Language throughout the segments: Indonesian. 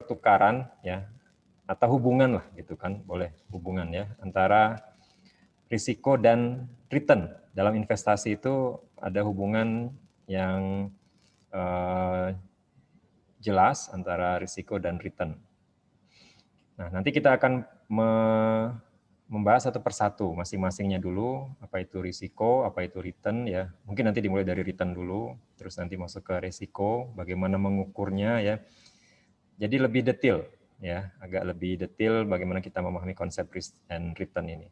pertukaran ya, atau hubungan lah gitu kan, boleh hubungan ya, antara risiko dan return. Dalam investasi itu ada hubungan yang jelas antara risiko dan return. Nah, nanti kita akan membahas satu persatu masing-masingnya dulu, apa itu risiko, apa itu return ya. Mungkin nanti dimulai dari return dulu, terus nanti masuk ke risiko, bagaimana mengukurnya ya. Jadi lebih detail ya, agak lebih detail bagaimana kita memahami konsep risk and return ini.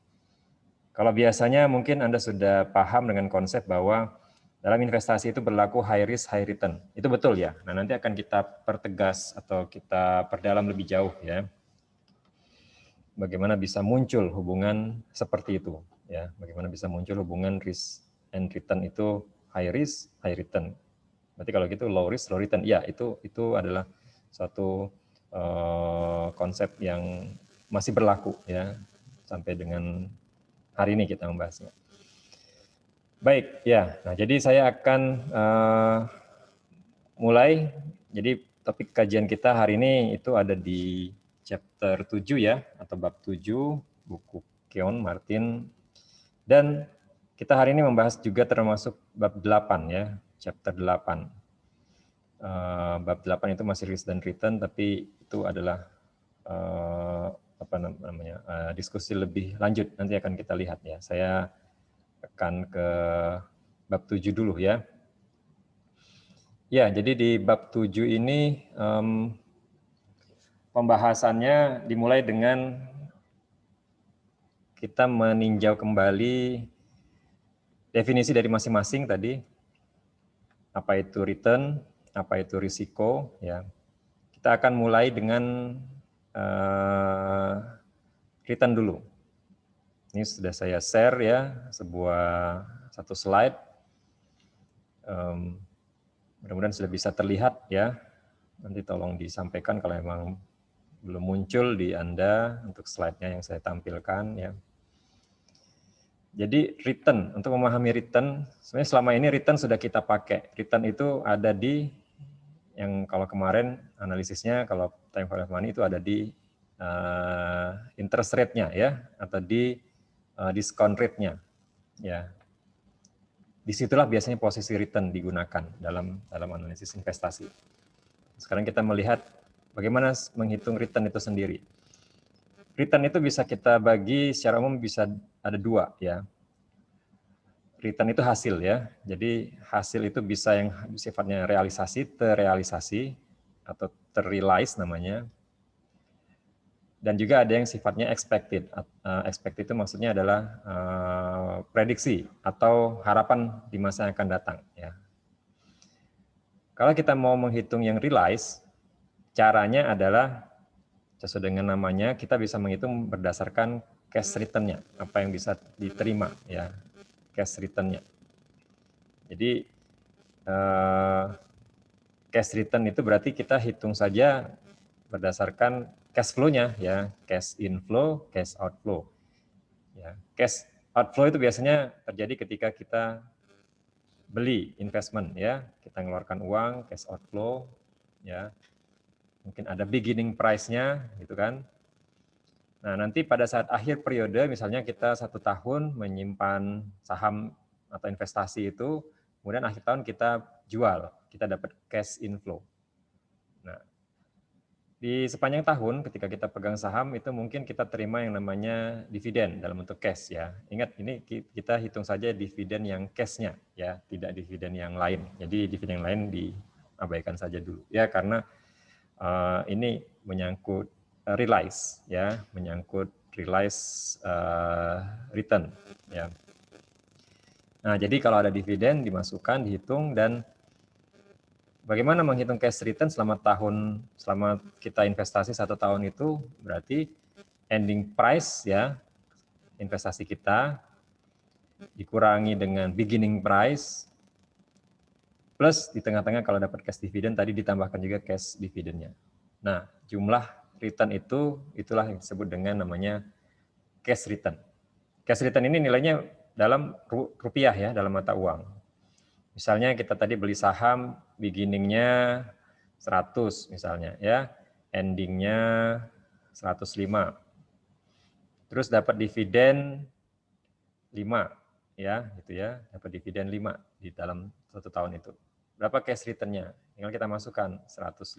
Kalau biasanya mungkin Anda sudah paham dengan konsep bahwa dalam investasi itu berlaku high risk, high return. Itu betul ya. Nah, nanti akan kita pertegas atau kita perdalam lebih jauh ya. Bagaimana bisa muncul hubungan seperti itu ya. Bagaimana bisa muncul hubungan risk and return itu high risk, high return. Berarti kalau gitu low risk, low return. Ya, itu adalah suatu konsep yang masih berlaku ya sampai dengan hari ini kita membahasnya. Baik, ya. Nah, jadi saya akan mulai. Jadi topik kajian kita hari ini itu ada di chapter 7 ya, atau bab 7, buku Keon Martin. Dan kita hari ini membahas juga termasuk bab 8 ya, chapter 8. Bab 8 itu masih risk dan return, tapi itu adalah diskusi lebih lanjut, nanti akan kita lihat ya. Saya akan ke bab 7 dulu ya. Ya, jadi di bab 7 ini pembahasannya dimulai dengan kita meninjau kembali definisi dari masing-masing tadi. Apa itu return, apa itu risiko ya. Kita akan mulai dengan return dulu. Ini sudah saya share ya, satu slide. Mudah-mudahan sudah bisa terlihat ya. Nanti tolong disampaikan kalau memang belum muncul di Anda untuk slide-nya yang saya tampilkan ya. Jadi return, untuk memahami return, sebenarnya selama ini return sudah kita pakai. Return itu ada di, yang kalau kemarin analisisnya, kalau time value of money itu ada di interest rate-nya ya, atau di discount rate-nya. Ya. Disitulah biasanya posisi return digunakan dalam analisis investasi. Sekarang kita melihat bagaimana menghitung return itu sendiri. Return itu bisa kita bagi secara umum bisa ada dua ya. Return itu hasil ya. Jadi hasil itu bisa yang sifatnya realisasi, terrealisasi atau terrealize namanya. Dan juga ada yang sifatnya expected. Expected itu maksudnya adalah prediksi atau harapan di masa yang akan datang ya. Kalau kita mau menghitung yang realize, caranya adalah sesuai dengan namanya, kita bisa menghitung berdasarkan cash return-nya, apa yang bisa diterima ya, cash return-nya. Jadi cash return itu berarti kita hitung saja berdasarkan cash flow-nya ya, cash inflow, cash outflow. Ya, cash outflow itu biasanya terjadi ketika kita beli investment ya, kita mengeluarkan uang, cash outflow ya. Mungkin ada beginning price-nya gitu kan. Nah, nanti pada saat akhir periode, misalnya kita 1 tahun menyimpan saham atau investasi itu, kemudian akhir tahun kita jual, kita dapat cash inflow. Nah, di sepanjang tahun ketika kita pegang saham itu mungkin kita terima yang namanya dividen dalam bentuk cash ya. Ingat, ini kita hitung saja dividen yang cash-nya ya, tidak dividen yang lain. Jadi dividen yang lain diabaikan saja dulu ya, karena ini menyangkut realize ya, menyangkut realize return ya. Nah, jadi kalau ada dividen dimasukkan, dihitung, dan bagaimana menghitung cash return selama kita investasi 1 tahun itu berarti ending price ya, investasi kita dikurangi dengan beginning price plus di tengah-tengah kalau dapat cash dividend tadi ditambahkan juga cash dividendnya. Nah, jumlah return itulah yang disebut dengan namanya cash return. Cash return ini nilainya dalam rupiah ya, dalam mata uang. Misalnya kita tadi beli saham beginning-nya 100 misalnya ya. endingnya 105. Terus dapat dividen 5 ya, gitu ya. Dapat dividen 5 di dalam 1 tahun itu. Berapa cash return-nya? Tinggal kita masukkan 105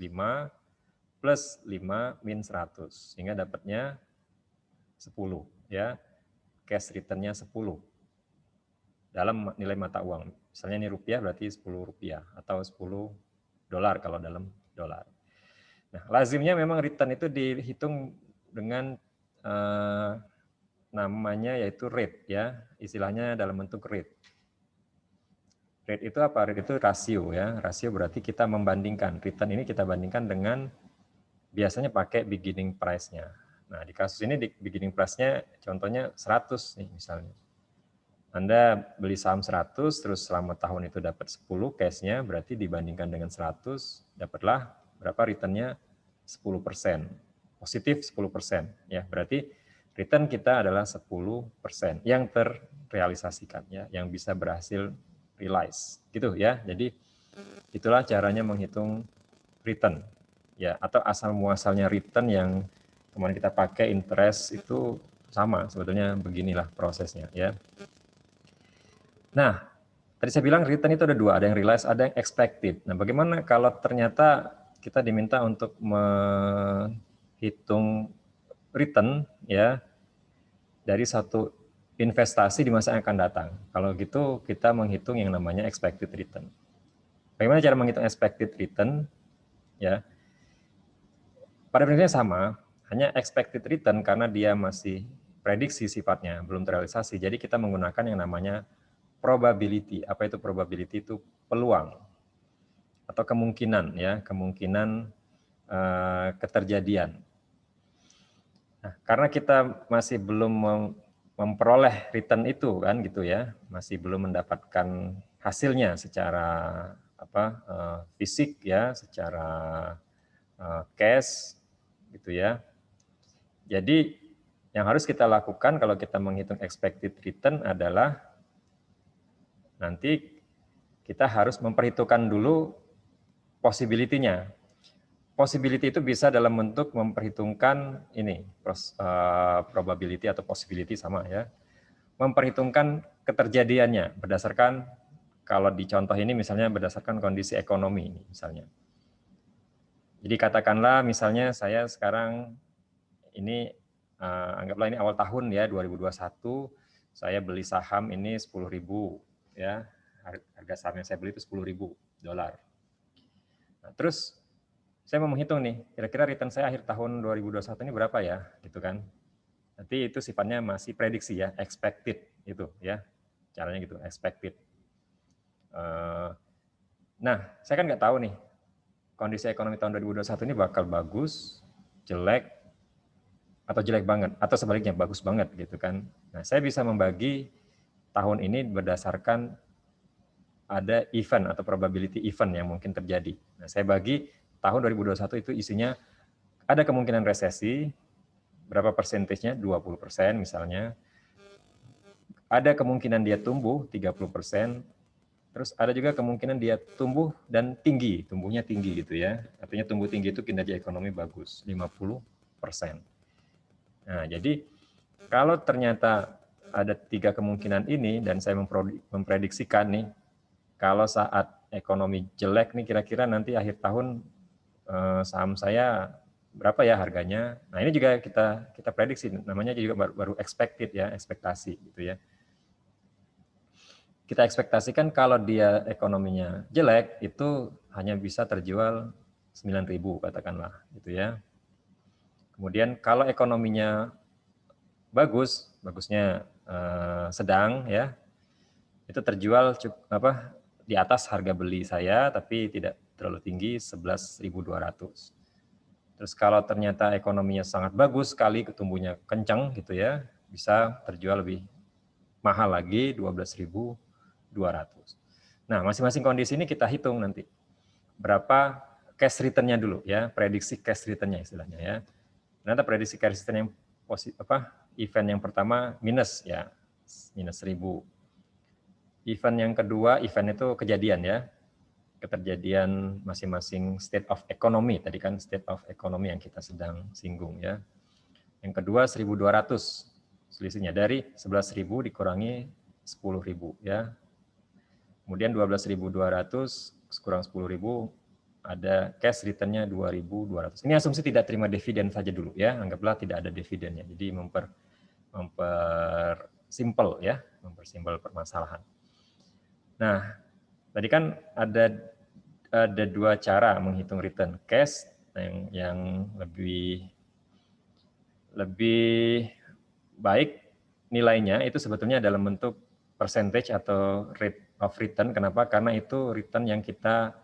plus 5 min 100 sehingga dapatnya 10 ya. Cash return-nya 10 dalam nilai mata uang. Misalnya ini rupiah berarti 10 rupiah atau 10 dolar kalau dalam dolar. Nah, lazimnya memang return itu dihitung dengan namanya yaitu rate ya, istilahnya dalam bentuk rate. Rate itu apa? Rate itu rasio ya. Rasio berarti kita membandingkan, return ini kita bandingkan dengan biasanya pakai beginning price-nya. Nah, di kasus ini di beginning price-nya contohnya 100 nih misalnya. Anda beli saham 100 terus selama tahun itu dapat 10 cash-nya, berarti dibandingkan dengan 100 dapatlah berapa return-nya? 10%. Positif 10% ya. Berarti return kita adalah 10% yang terrealisasikan ya, yang bisa berhasil realize gitu ya. Jadi itulah caranya menghitung return ya, atau asal muasalnya return yang kemarin kita pakai interest itu sama sebetulnya, beginilah prosesnya ya. Nah, tadi saya bilang return itu ada dua, ada yang realized, ada yang expected. Nah, bagaimana kalau ternyata kita diminta untuk menghitung return ya dari satu investasi di masa yang akan datang. Kalau gitu kita menghitung yang namanya expected return. Bagaimana cara menghitung expected return? Ya, pada prinsipnya sama, hanya expected return karena dia masih prediksi sifatnya, belum terrealisasi. Jadi kita menggunakan yang namanya probability. Apa itu probability? Itu peluang atau kemungkinan ya, kemungkinan keterjadian. Nah, karena kita masih belum memperoleh return itu kan gitu ya, masih belum mendapatkan hasilnya secara fisik ya, secara cash gitu ya. Jadi yang harus kita lakukan kalau kita menghitung expected return adalah nanti kita harus memperhitungkan dulu possibility-nya. Possibility itu bisa dalam bentuk memperhitungkan ini, probability atau possibility sama ya. Memperhitungkan keterjadiannya berdasarkan, kalau di contoh ini misalnya berdasarkan kondisi ekonomi misalnya. Jadi katakanlah misalnya saya sekarang ini, anggaplah ini awal tahun ya 2021, saya beli saham ini 10.000 ya, harga saham yang saya beli itu 10.000 dolar. Nah, terus saya mau menghitung nih, kira-kira return saya akhir tahun 2021 ini berapa ya, gitu kan. Nanti itu sifatnya masih prediksi ya, expected itu ya, caranya gitu, expected. Nah, saya kan nggak tahu nih, kondisi ekonomi tahun 2021 ini bakal bagus, jelek, atau jelek banget, atau sebaliknya bagus banget gitu kan. Nah, saya bisa membagi tahun ini berdasarkan ada event atau probability event yang mungkin terjadi. Nah, saya bagi tahun 2021 itu isinya ada kemungkinan resesi, berapa persentasenya? 20% misalnya. Ada kemungkinan dia tumbuh 30%, terus ada juga kemungkinan dia tumbuh dan tinggi, tumbuhnya tinggi gitu ya. Artinya tumbuh tinggi itu kinerja ekonomi bagus, 50%. Nah, jadi kalau ternyata ada 3 kemungkinan ini dan saya memprediksikan nih, kalau saat ekonomi jelek nih kira-kira nanti akhir tahun saham saya berapa ya harganya. Nah, ini juga kita prediksi, namanya juga baru expected ya, ekspektasi gitu ya. Kita ekspektasikan kalau dia ekonominya jelek itu hanya bisa terjual 9.000 katakanlah gitu ya. Kemudian kalau ekonominya bagus, bagusnya sedang ya, itu terjual di atas harga beli saya tapi tidak terlalu tinggi 11.200. Terus kalau ternyata ekonominya sangat bagus sekali, tumbuhnya kencang gitu ya, bisa terjual lebih mahal lagi 12.200. Nah, masing-masing kondisi ini kita hitung nanti berapa cash return-nya dulu ya, prediksi cash return-nya istilahnya ya. Ternyata prediksi cash return yang event yang pertama minus ya, minus 1.000. Event yang kedua, event itu kejadian ya. keterjadian masing-masing state of economy, tadi kan state of economy yang kita sedang singgung ya. Yang kedua 1.200 selisihnya, dari 11.000 dikurangi 10.000 ya. Kemudian 12.200 kurang 10.000 ada cash return-nya 2.200. Ini asumsi tidak terima dividen saja dulu ya, anggaplah tidak ada dividennya. Jadi mempersimpel ya, mempersimpel permasalahan. Nah, tadi kan ada dua cara menghitung return. Cash yang lebih baik nilainya itu sebetulnya dalam bentuk percentage atau rate of return. Kenapa? Karena itu return yang kita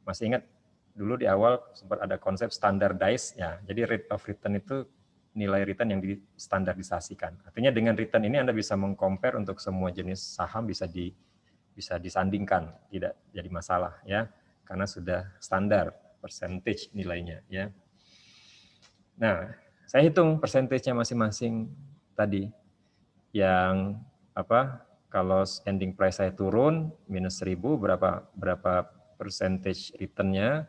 masih ingat dulu di awal sempat ada konsep standardized ya. Jadi rate of return itu nilai return yang distandardisasikan. Artinya dengan return ini Anda bisa mengcompare untuk semua jenis saham, bisa disandingkan, tidak jadi masalah ya, karena sudah standar percentage nilainya ya. Nah, saya hitung persentasenya masing-masing tadi. Yang kalau ending price saya turun minus 1.000, berapa percentage return-nya?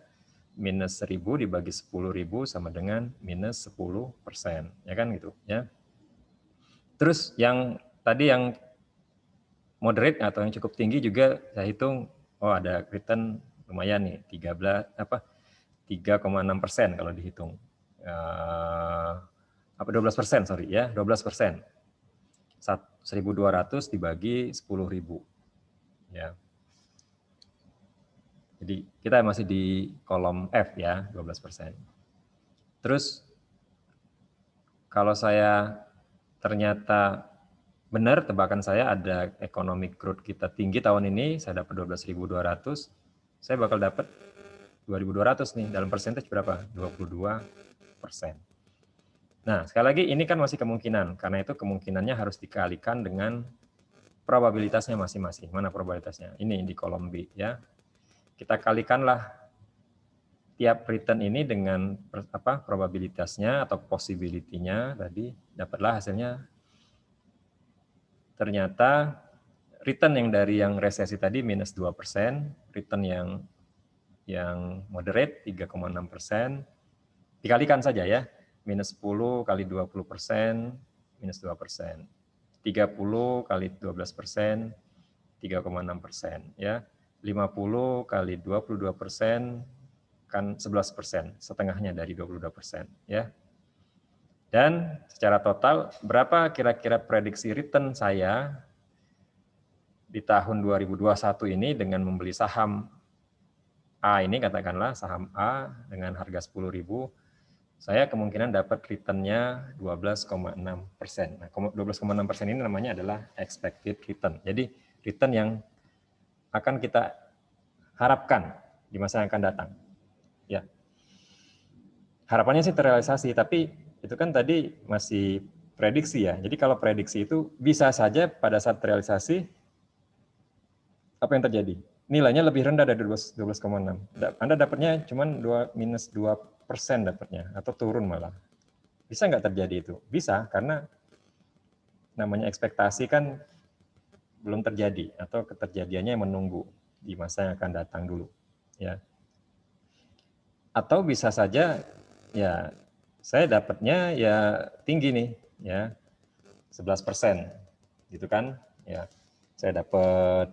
Minus 1.000 dibagi 10.000 sama dengan minus 10%, ya kan gitu ya. Terus yang tadi yang moderate atau yang cukup tinggi juga saya hitung, oh ada return lumayan nih, 3,6% kalau dihitung. 12%, sorry ya, 12%. 1.200 dibagi 10.000 ya. Jadi kita masih di kolom F ya, 12%. Terus kalau saya ternyata benar tebakan saya ada economic growth kita tinggi tahun ini, saya dapat 12.200, saya bakal dapat 2.200 nih, dalam percentage berapa? 22%. Nah, sekali lagi ini kan masih kemungkinan, karena itu kemungkinannya harus dikalikan dengan probabilitasnya masing-masing. Mana probabilitasnya? Ini di kolom B ya. Kita kalikanlah tiap return ini dengan probabilitasnya atau possibility-nya tadi, dapatlah hasilnya. Ternyata return yang dari yang resesi tadi minus 2%, return yang moderate 3,6%, dikalikan saja ya, minus 10 kali 20%, minus 2%. 30 kali 12%, 3,6% ya. 50 kali 22% kan 11%, setengahnya dari 22% ya. Dan secara total berapa kira-kira prediksi return saya di tahun 2021 ini dengan membeli saham A ini, katakanlah saham A dengan harga 10.000, saya kemungkinan dapat return-nya 12,6%. Nah, 12,6% ini namanya adalah expected return. Jadi return yang akan kita harapkan di masa yang akan datang. Ya. Harapannya sih terrealisasi, tapi itu kan tadi masih prediksi ya. Jadi kalau prediksi itu bisa saja pada saat terrealisasi apa yang terjadi? Nilainya lebih rendah dari 12,6. Anda dapatnya cuma minus 2% dapatnya, atau turun malah. Bisa nggak terjadi itu? Bisa, karena namanya ekspektasi kan belum terjadi, atau keterjadiannya menunggu di masa yang akan datang dulu. Ya. Atau bisa saja, ya saya dapatnya ya tinggi nih, ya 11%, gitu kan? Ya. Saya dapat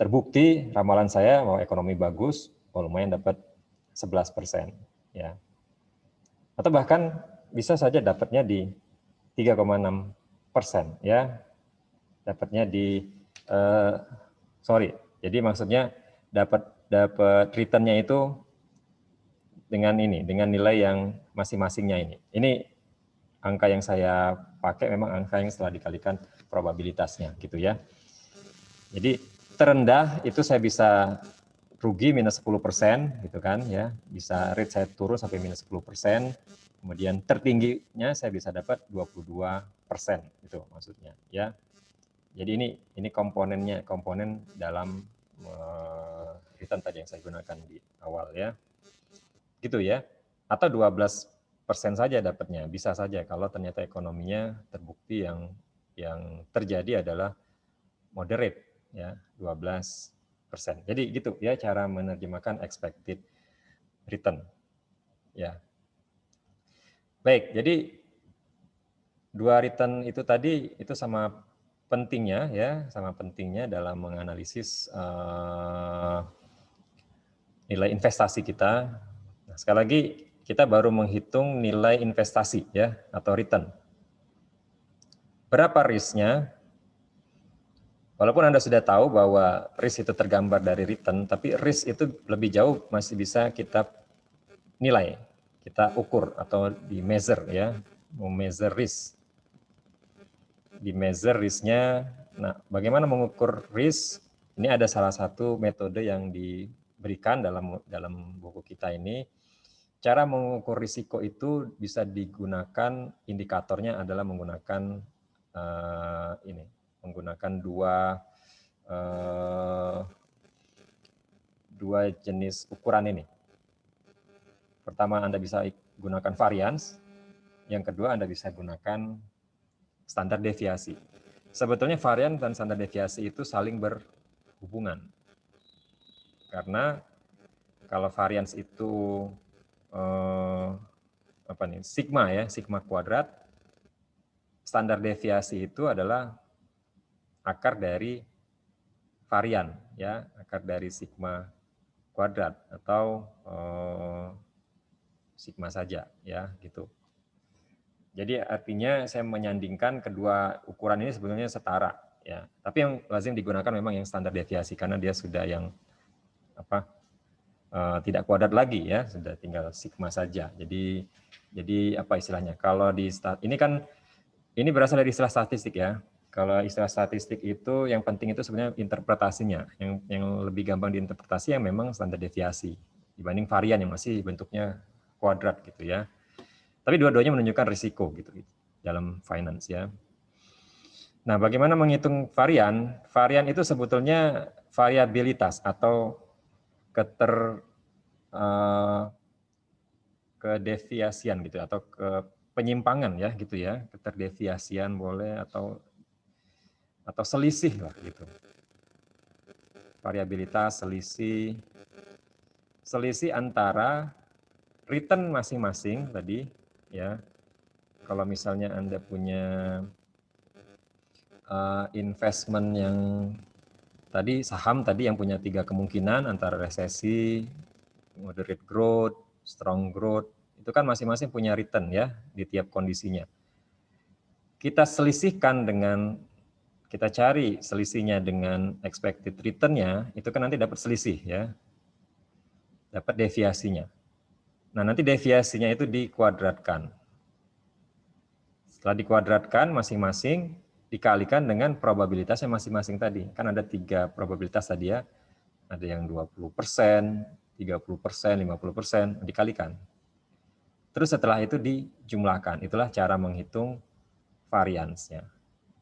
terbukti ramalan saya bahwa ekonomi bagus, lumayan dapat 11%, ya. Atau bahkan bisa saja dapatnya di 3,6%, ya. Dapatnya di jadi maksudnya dapat return-nya itu dengan nilai yang masing-masingnya ini. Ini angka yang saya pakai memang angka yang setelah dikalikan probabilitasnya gitu ya. Jadi terendah itu saya bisa rugi minus 10% gitu kan ya. Bisa rate saya turun sampai minus 10%. Kemudian tertingginya saya bisa dapat 22% itu maksudnya ya. Jadi ini komponen dalam return tadi yang saya gunakan di awal ya. Gitu ya. Atau 12% saja dapatnya, bisa saja kalau ternyata ekonominya terbukti yang terjadi adalah moderate ya 12%. Jadi gitu ya cara menerjemahkan expected return. Ya. Baik, jadi dua return itu tadi itu sama pentingnya dalam menganalisis nilai investasi kita. Nah, sekali lagi kita baru menghitung nilai investasi ya atau return. Berapa risknya? Walaupun Anda sudah tahu bahwa risk itu tergambar dari return, tapi risk itu lebih jauh masih bisa kita nilai, kita ukur atau di measure ya, measure risk. Di measure risknya, nah bagaimana mengukur risk? Ini ada salah satu metode yang diberikan dalam buku kita ini. Cara mengukur risiko itu bisa digunakan, indikatornya adalah menggunakan menggunakan dua jenis ukuran ini. Pertama, Anda bisa gunakan varians. Yang kedua, Anda bisa gunakan standar deviasi. Sebetulnya varian dan standar deviasi itu saling berhubungan. Karena kalau varians itu sigma kuadrat, standar deviasi itu adalah akar dari varian ya, akar dari sigma kuadrat atau sigma saja ya gitu. Jadi artinya saya menyandingkan kedua ukuran ini sebetulnya setara ya. Tapi yang lazim digunakan memang yang standar deviasi karena dia sudah yang tidak kuadrat lagi ya, sudah tinggal sigma saja. Jadi apa istilahnya? Kalau ini berasal dari istilah statistik ya. Kalau istilah statistik itu yang penting itu sebenarnya interpretasinya. Yang lebih gampang diinterpretasi yang memang standar deviasi dibanding varian yang masih bentuknya kuadrat gitu ya. Tapi dua-duanya menunjukkan risiko gitu dalam finance ya. Nah, bagaimana menghitung varian? Varian itu sebetulnya variabilitas atau kedeviasian gitu atau penyimpangan ya gitu ya, keterdeviasian boleh atau selisih lah gitu. Variabilitas, selisih antara return masing-masing tadi ya. Kalau misalnya Anda punya investment yang tadi saham tadi yang punya 3 kemungkinan antara resesi, moderate growth, strong growth, itu kan masing-masing punya return ya di tiap kondisinya. Kita selisihkan kita cari selisihnya dengan expected return-nya, itu kan nanti dapat selisih ya. Dapat deviasinya. Nah, nanti deviasinya itu dikuadratkan. Setelah dikuadratkan masing-masing dikalikan dengan probabilitasnya masing-masing tadi. Kan ada 3 probabilitas tadi ya. Ada yang 20%, 30%, 50%, dikalikan. Terus setelah itu dijumlahkan. Itulah cara menghitung variansnya.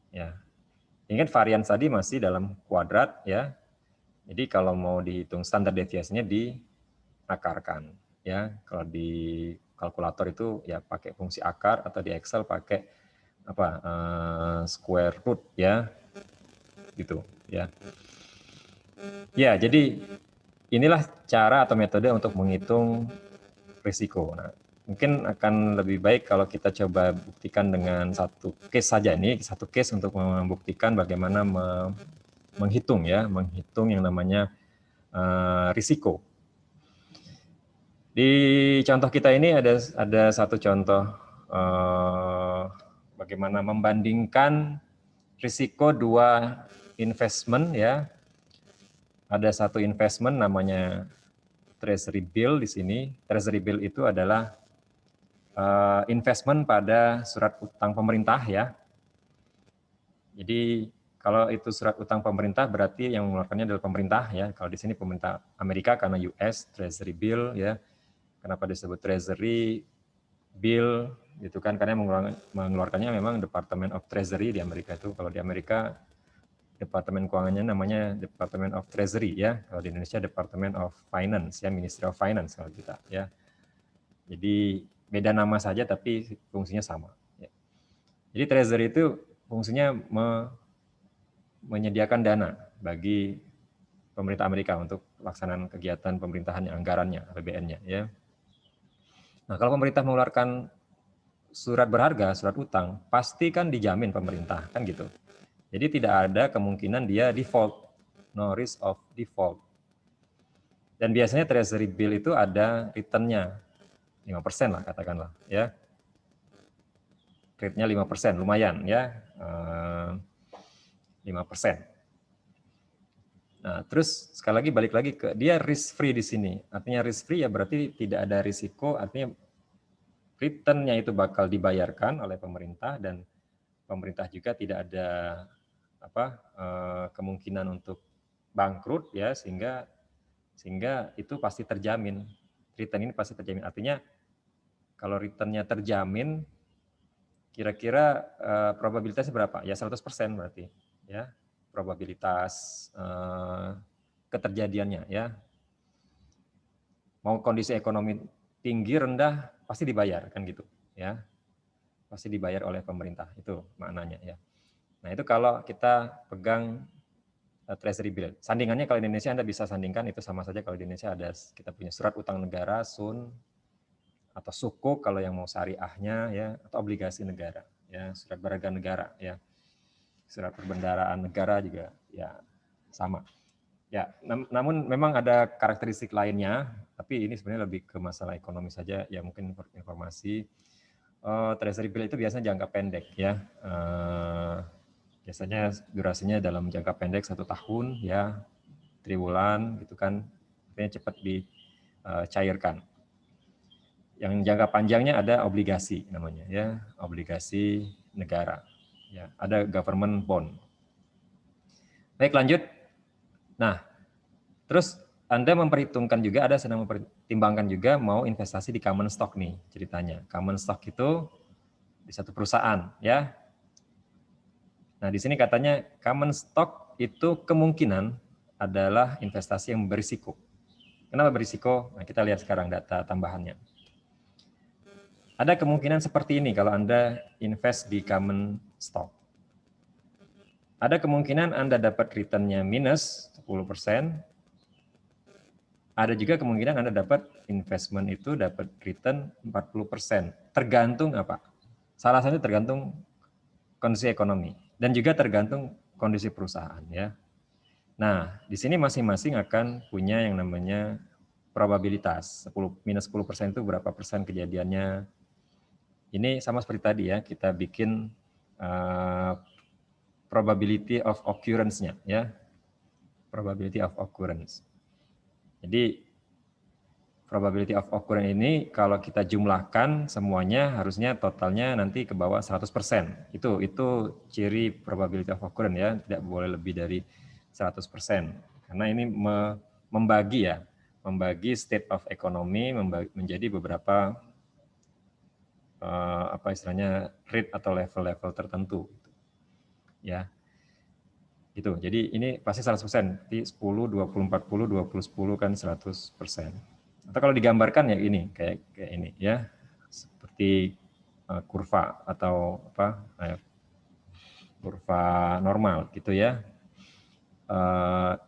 Ya. Ingat varians tadi masih dalam kuadrat ya. Jadi kalau mau dihitung standar deviasinya diakarkan ya. Kalau di kalkulator itu ya pakai fungsi akar atau di Excel pakai square root ya. Gitu ya. Ya, jadi inilah cara atau metode untuk menghitung risiko. Nah, mungkin akan lebih baik kalau kita coba buktikan dengan satu case saja. Ini satu case untuk membuktikan bagaimana menghitung yang namanya risiko. Di contoh kita ini ada satu contoh bagaimana membandingkan risiko dua investment ya. Ada satu investment namanya treasury bill di sini. Treasury bill itu adalah investment pada surat utang pemerintah ya. Jadi kalau itu surat utang pemerintah berarti yang mengeluarkannya adalah pemerintah ya. Kalau di sini pemerintah Amerika karena US Treasury bill ya. Kenapa disebut Treasury bill gitu kan? Karena mengeluarkannya memang Department of Treasury di Amerika itu. Kalau di Amerika Departemen Keuangannya namanya Department of Treasury ya. Kalau di Indonesia Department of Finance ya, Ministry of Finance kalau kita ya. Jadi beda nama saja tapi fungsinya sama. Ya. Jadi Treasury itu fungsinya menyediakan dana bagi pemerintah Amerika untuk pelaksanaan kegiatan pemerintahan anggarannya, APBN-nya ya. Nah, kalau pemerintah mengeluarkan surat berharga, surat utang, pasti kan dijamin pemerintah, kan gitu. Jadi tidak ada kemungkinan dia default, no risk of default. Dan biasanya treasury bill itu ada return-nya 5% lah katakanlah ya. Rate-nya 5%, lumayan ya. 5%. Nah, terus sekali lagi balik lagi ke dia risk free di sini. Artinya risk free ya berarti tidak ada risiko, artinya return-nya itu bakal dibayarkan oleh pemerintah dan pemerintah juga tidak ada kemungkinan untuk bangkrut ya, sehingga itu pasti terjamin. Return ini pasti terjamin. Artinya kalau return-nya terjamin, kira-kira probabilitasnya berapa? Ya 100% berarti ya. Probabilitas keterjadiannya ya. Mau kondisi ekonomi tinggi rendah pasti dibayar kan gitu ya. Pasti dibayar oleh pemerintah, itu maknanya ya. Nah, itu kalau kita pegang treasury bill. Sandingannya kalau di Indonesia Anda bisa sandingkan, itu sama saja. Kalau di Indonesia ada, kita punya surat utang negara, SUN, atau sukuk kalau yang mau syariahnya ya, atau obligasi negara ya, surat berharga negara ya. Surat perbendaharaan negara juga ya sama. Ya, namun memang ada karakteristik lainnya, tapi ini sebenarnya lebih ke masalah ekonomi saja ya, mungkin informasi. Treasury bill itu biasanya jangka pendek ya. Biasanya durasinya dalam jangka pendek 1 tahun ya, triwulan gitu kan, artinya cepat dicairkan. Yang jangka panjangnya ada obligasi namanya ya, obligasi negara. Ya, ada government bond. Baik, lanjut. Nah, terus Anda memperhitungkan juga, ada sedang mempertimbangkan juga mau investasi di common stock nih ceritanya. Common stock itu di satu perusahaan ya. Nah, di sini katanya common stock itu kemungkinan adalah investasi yang berisiko. Kenapa berisiko? Nah, kita lihat sekarang data tambahannya. Ada kemungkinan seperti ini kalau Anda invest di common stock. Ada kemungkinan Anda dapat return-nya minus 10%. Ada juga kemungkinan Anda dapat investment itu dapat return 40%. Tergantung apa? Salah satu tergantung kondisi ekonomi dan juga tergantung kondisi perusahaan ya. Nah, di sini masing-masing akan punya yang namanya probabilitas. Minus 10% itu berapa persen kejadiannya. Ini sama seperti tadi ya, kita bikin probability of occurrence-nya ya. Probability of occurrence. Jadi probability of occurrence ini kalau kita jumlahkan semuanya harusnya totalnya nanti ke bawah 100%. Itu ciri probability of occurrence ya, tidak boleh lebih dari 100%. Karena ini membagi state of economy menjadi beberapa istilahnya rate atau level-level tertentu. Ya. Gitu. Jadi ini pasti 100%. Di 10, 20, 40, 20, 10 kan 100%. Atau kalau digambarkan ya ini kayak ini ya. Seperti kurva atau kurva normal gitu ya.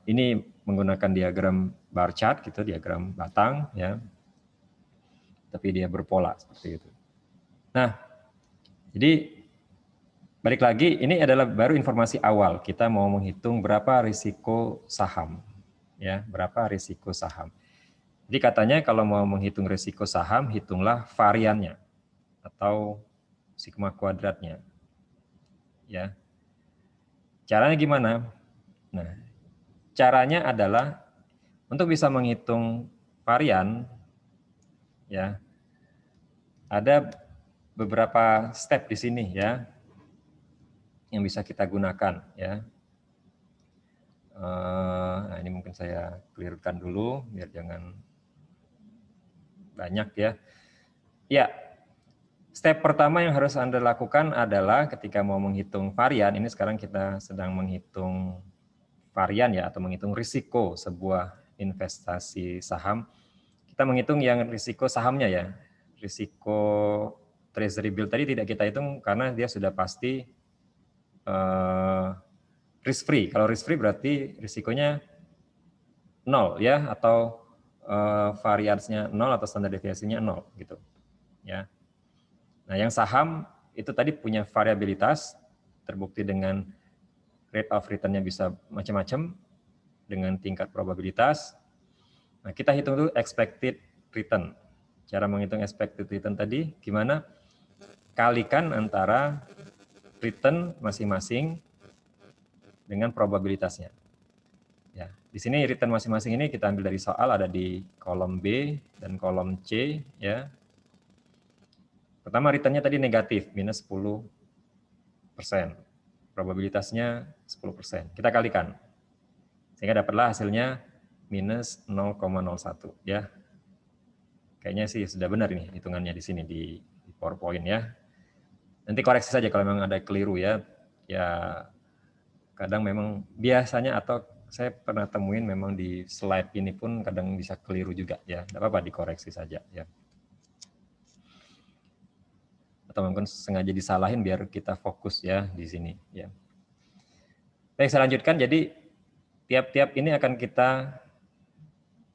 Ini menggunakan diagram bar chart gitu, diagram batang ya. Tapi dia berpola seperti itu. Nah, jadi balik lagi, ini adalah baru informasi awal. Kita mau menghitung berapa risiko saham. Ya, berapa risiko saham. Jadi katanya kalau mau menghitung risiko saham, hitunglah variannya atau sigma kuadratnya. Ya. Caranya gimana? Nah, caranya adalah untuk bisa menghitung varian ya. Ada beberapa step di sini ya yang bisa kita gunakan ya. Nah, ini mungkin saya clearkan dulu biar jangan banyak ya. Ya, step pertama yang harus Anda lakukan adalah ketika mau menghitung varian, ini sekarang kita sedang menghitung varian ya, atau menghitung risiko sebuah investasi saham. Kita menghitung yang risiko sahamnya ya. Risiko treasury bill tadi tidak kita hitung karena dia sudah pasti risk free. Kalau risk free berarti risikonya 0 ya, atau variansnya 0 atau standar deviasinya 0 gitu ya. Nah, yang saham itu tadi punya variabilitas, terbukti dengan rate of return-nya bisa macam-macam dengan tingkat probabilitas. Nah, kita hitung dulu expected return. Cara menghitung expected return tadi gimana? Kalikan antara return masing-masing dengan probabilitasnya. Ya, di sini return masing-masing ini kita ambil dari soal, ada di kolom B dan kolom C ya. Pertama returnnya tadi negatif, minus 10%. Probabilitasnya 10%. Kita kalikan. Sehingga dapatlah hasilnya minus 0,01 ya. Kayaknya sih sudah benar ini hitungannya di sini di PowerPoint ya. Nanti koreksi saja kalau memang ada keliru ya. Ya kadang memang biasanya, atau saya pernah temuin memang di slide ini pun kadang bisa keliru juga ya. Tidak apa-apa, dikoreksi saja ya. Atau mungkin sengaja disalahin biar kita fokus ya di sini ya. Baik, saya lanjutkan. Jadi tiap-tiap ini akan kita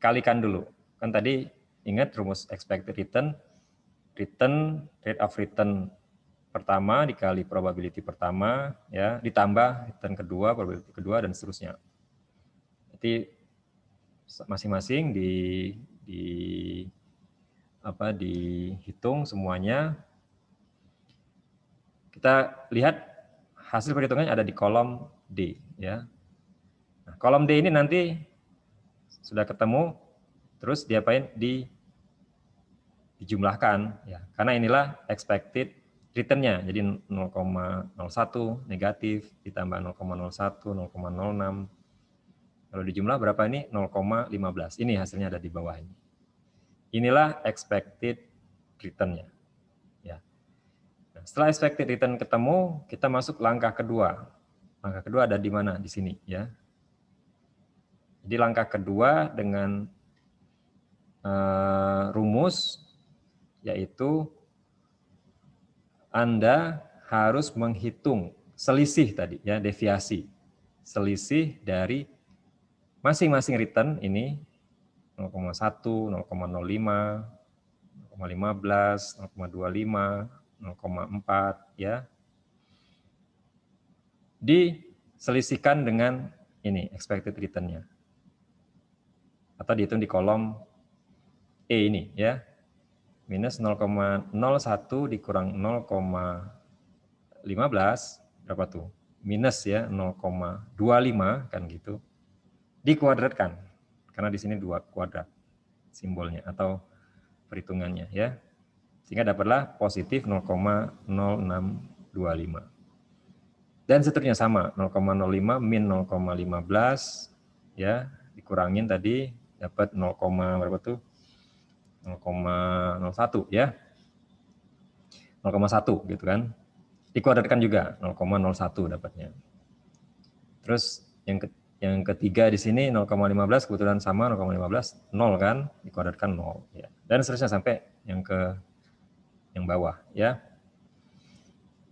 kalikan dulu. Kan tadi ingat rumus expected return, rate of return pertama dikali probability pertama ya, ditambah return kedua, probability kedua, dan seterusnya. Jadi masing-masing dihitung semuanya. Kita lihat hasil perhitungannya ada di kolom D ya. Nah, kolom D ini nanti sudah ketemu, terus diapain? Dijumlahkan ya. Karena inilah expected return-nya. Jadi 0,01 negatif ditambah 0,01, 0,06. Kalau dijumlah berapa ini? 0,15. Ini hasilnya ada di bawah ini. Inilah expected return-nya. Ya. Nah, setelah expected return ketemu, kita masuk langkah kedua. Langkah kedua ada di mana? Di sini ya. Jadi langkah kedua dengan rumus yaitu Anda harus menghitung selisih tadi ya, deviasi. Selisih dari masing-masing return ini 0,1, 0,05, 0,15, 0,25, 0,4 ya. Diselisihkan dengan ini expected return-nya. Atau dihitung di kolom E ini ya. Minus 0,01 dikurang 0,15 berapa tuh? Minus ya 0,25 kan gitu. Dikuadratkan. Karena di sini 2 kuadrat simbolnya atau perhitungannya ya. Sehingga dapatlah positif 0,0625. Dan seterusnya sama, 0,05 min 0,15 ya, dikurangin tadi dapat 0, berapa tuh? 0,01 ya. 0,1 gitu kan. Dikuadratkan juga 0,01 dapatnya. Terus yang ketiga di sini 0,15 kebetulan sama 0,15 0 kan, dikuadratkan 0 ya. Dan seterusnya sampai yang bawah ya.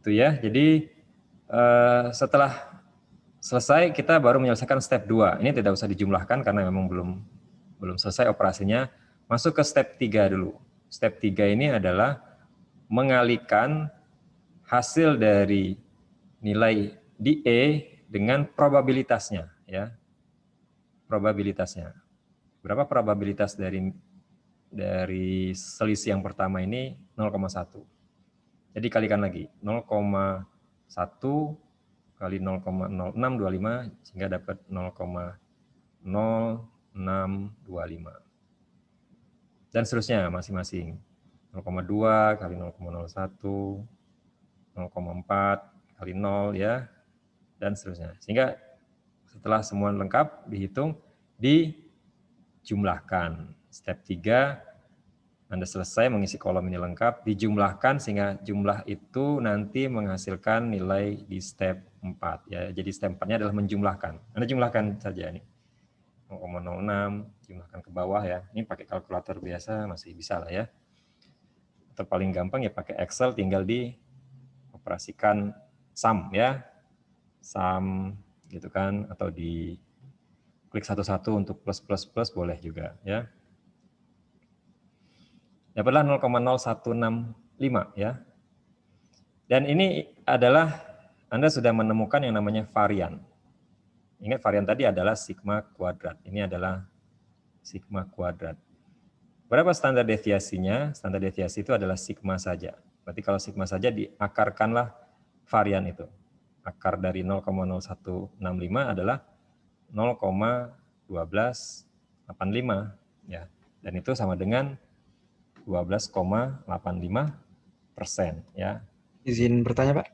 Itu ya. Jadi setelah selesai kita baru menyelesaikan step 2. Ini tidak usah dijumlahkan karena memang belum selesai operasinya. Masuk ke step 3 dulu. Step 3 ini adalah mengalihkan hasil dari nilai di E dengan probabilitasnya ya. Probabilitasnya. Berapa probabilitas dari selisih yang pertama ini? 0,1. Jadi kalikan lagi. 0,1 kali 0,0625 sehingga dapat 0,0625. Dan seterusnya masing-masing. 0,2 kali 0,01, 0,4 kali 0 ya, dan seterusnya. Sehingga setelah semua lengkap dihitung, dijumlahkan. Step 3, Anda selesai mengisi kolom ini lengkap, dijumlahkan sehingga jumlah itu nanti menghasilkan nilai di step 4 ya. Jadi step 4-nya adalah menjumlahkan. Anda jumlahkan saja ini. 0,06 jumlahkan ke bawah ya. Ini pakai kalkulator biasa masih bisa lah ya. Atau paling gampang ya pakai Excel, tinggal dioperasikan sum ya. Sum gitu kan, atau di klik satu-satu untuk plus plus plus boleh juga ya. Dapatlah 0,0165 ya. Dan ini adalah Anda sudah menemukan yang namanya varian. Ingat varian tadi adalah sigma kuadrat. Ini adalah sigma kuadrat. Berapa standar deviasinya? Standar deviasi itu adalah sigma saja. Berarti kalau sigma saja diakarkanlah varian itu. Akar dari 0,0165 adalah 0,1285 ya. Dan itu sama dengan 12,85% ya. Izin bertanya, Pak.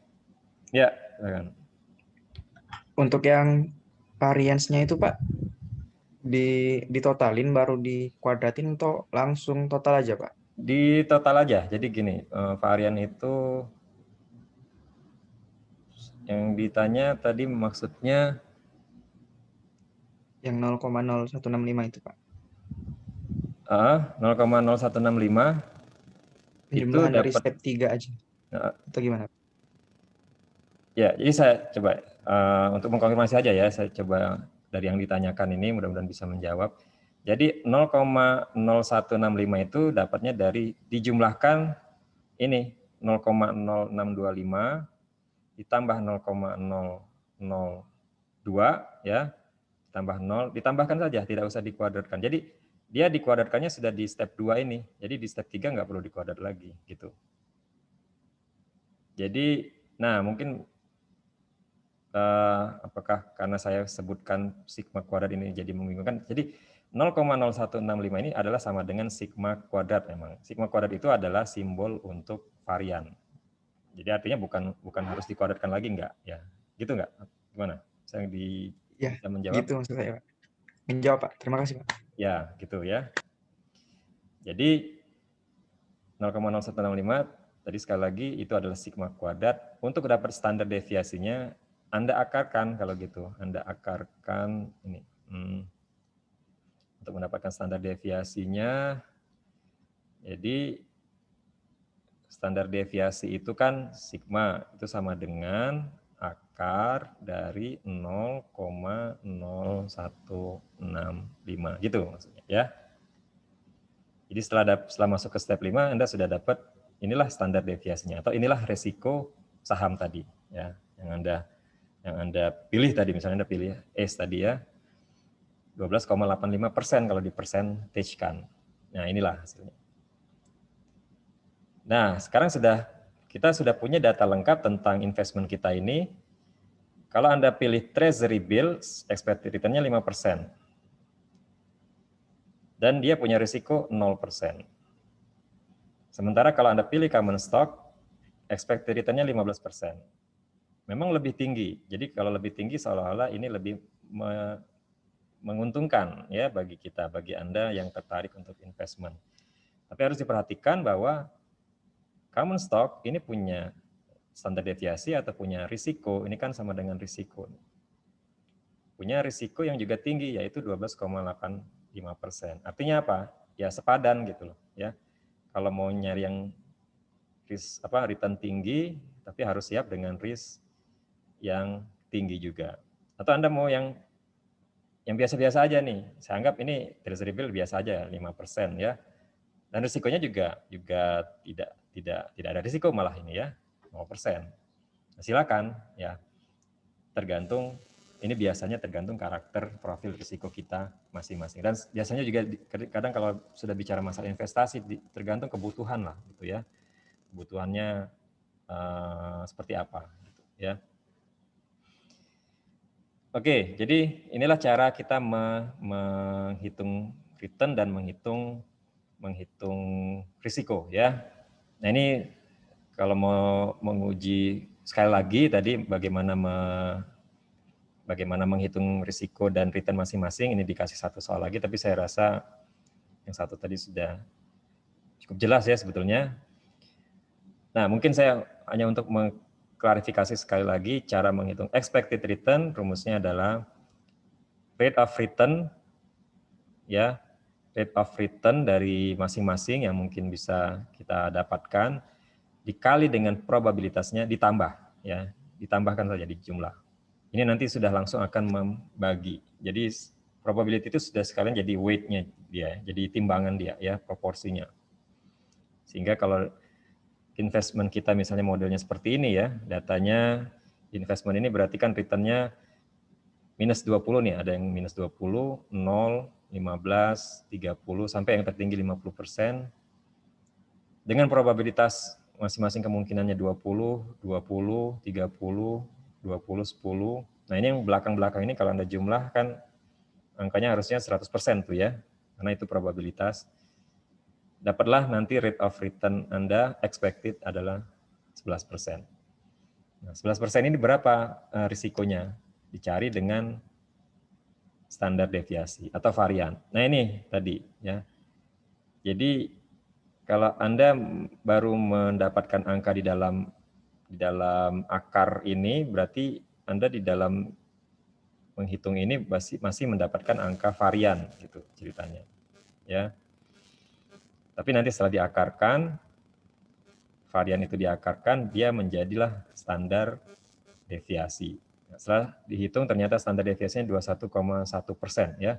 Ya, silakan. Untuk yang variansnya itu, Pak, ditotalin baru dikuadratin atau langsung total aja, Pak? Di total aja. Jadi gini, varian itu yang ditanya tadi maksudnya Yang 0,0165 itu, Pak. 0,0165 itu Penjumlahan dari dapat step 3 aja. Atau gimana? ya. Jadi saya coba untuk mengkonfirmasi aja ya, saya coba dari yang ditanyakan ini mudah-mudahan bisa menjawab. Jadi 0,0165 itu dapatnya dari dijumlahkan ini 0,0625 ditambah 0,002 ya, tambah 0, ditambahkan saja, tidak usah dikuadratkan. Jadi dia dikuadratkannya sudah di step 2 ini. Jadi di step 3 nggak perlu dikuadrat lagi gitu. Jadi nah mungkin apakah karena saya sebutkan sigma kuadrat ini jadi membingungkan. Jadi 0,0165 ini adalah sama dengan sigma kuadrat memang. Sigma kuadrat itu adalah simbol untuk varian. Jadi artinya bukan harus dikuadratkan lagi enggak ya. Gitu enggak? Gimana? Saya Ya, bisa menjawab? gitu maksud saya, Pak. Menjawab, Pak. Terima kasih, Pak. Ya, gitu ya. Jadi 0,0165 tadi sekali lagi itu adalah sigma kuadrat. Untuk dapat standar deviasinya Anda akarkan kalau gitu. Anda akarkan ini. Untuk mendapatkan standar deviasinya, jadi standar deviasi itu kan sigma, itu sama dengan akar dari 0,0165 gitu maksudnya ya. Jadi setelah masuk ke step 5 Anda sudah dapat inilah standar deviasinya atau inilah resiko saham tadi ya yang Anda pilih tadi, misalnya Anda pilih ACE tadi ya. 12,85% kalau di persentage-kan. Nah, inilah hasilnya. Nah, sekarang kita sudah punya data lengkap tentang investment kita ini. Kalau Anda pilih treasury bill, expected return-nya 5%. Dan dia punya risiko 0%. Sementara kalau Anda pilih common stock, expected return-nya 15%. Memang lebih tinggi. Jadi kalau lebih tinggi seolah-olah ini lebih menguntungkan ya bagi kita, bagi Anda yang tertarik untuk investment. Tapi harus diperhatikan bahwa common stock ini punya standar deviasi atau punya risiko, ini kan sama dengan risiko. Punya risiko yang juga tinggi yaitu 12,85%. Artinya apa? Ya sepadan gitu loh ya. Kalau mau nyari yang return tinggi tapi harus siap dengan risk yang tinggi juga. Atau Anda mau yang biasa-biasa aja nih, saya anggap ini treasury bill biasa aja 5% ya. Dan risikonya juga tidak ada risiko malah ini ya, 0%. Silakan ya. Tergantung ini biasanya tergantung karakter profil risiko kita masing-masing. Dan biasanya juga kadang kalau sudah bicara masalah investasi tergantung kebutuhan lah gitu ya. Kebutuhannya seperti apa gitu ya. Oke, jadi inilah cara kita menghitung return dan menghitung risiko ya. Nah ini kalau mau menguji sekali lagi tadi bagaimana menghitung risiko dan return masing-masing, ini dikasih satu soal lagi, tapi saya rasa yang satu tadi sudah cukup jelas ya sebetulnya. Nah mungkin saya hanya untuk klarifikasi sekali lagi cara menghitung expected return, rumusnya adalah rate of return ya, rate of return dari masing-masing yang mungkin bisa kita dapatkan dikali dengan probabilitasnya ditambah ya, ditambahkan saja di jumlah. Ini nanti sudah langsung akan membagi. Jadi probability itu sudah sekalian jadi weight-nya dia, jadi timbangan dia ya, proporsinya. Sehingga kalau investment kita misalnya modelnya seperti ini ya, datanya investment ini berarti kan return-nya minus 20 nih, ada yang minus 20, 0, 15, 30, sampai yang tertinggi 50%, dengan probabilitas masing-masing kemungkinannya 20, 20, 30, 20, 10. Nah ini yang belakang-belakang ini kalau Anda jumlahkan, angkanya harusnya 100% tuh ya, karena itu probabilitas. Dapatlah nanti rate of return Anda expected adalah 11%. Nah 11% ini berapa risikonya? Dicari dengan standar deviasi atau varian. Nah ini tadi ya. Jadi kalau Anda baru mendapatkan angka di dalam akar ini, berarti Anda di dalam menghitung ini masih mendapatkan angka varian gitu ceritanya. Ya. Tapi nanti setelah diakarkan, varian itu diakarkan, dia menjadilah standar deviasi. Nah, setelah dihitung ternyata standar deviasinya 21,1% ya.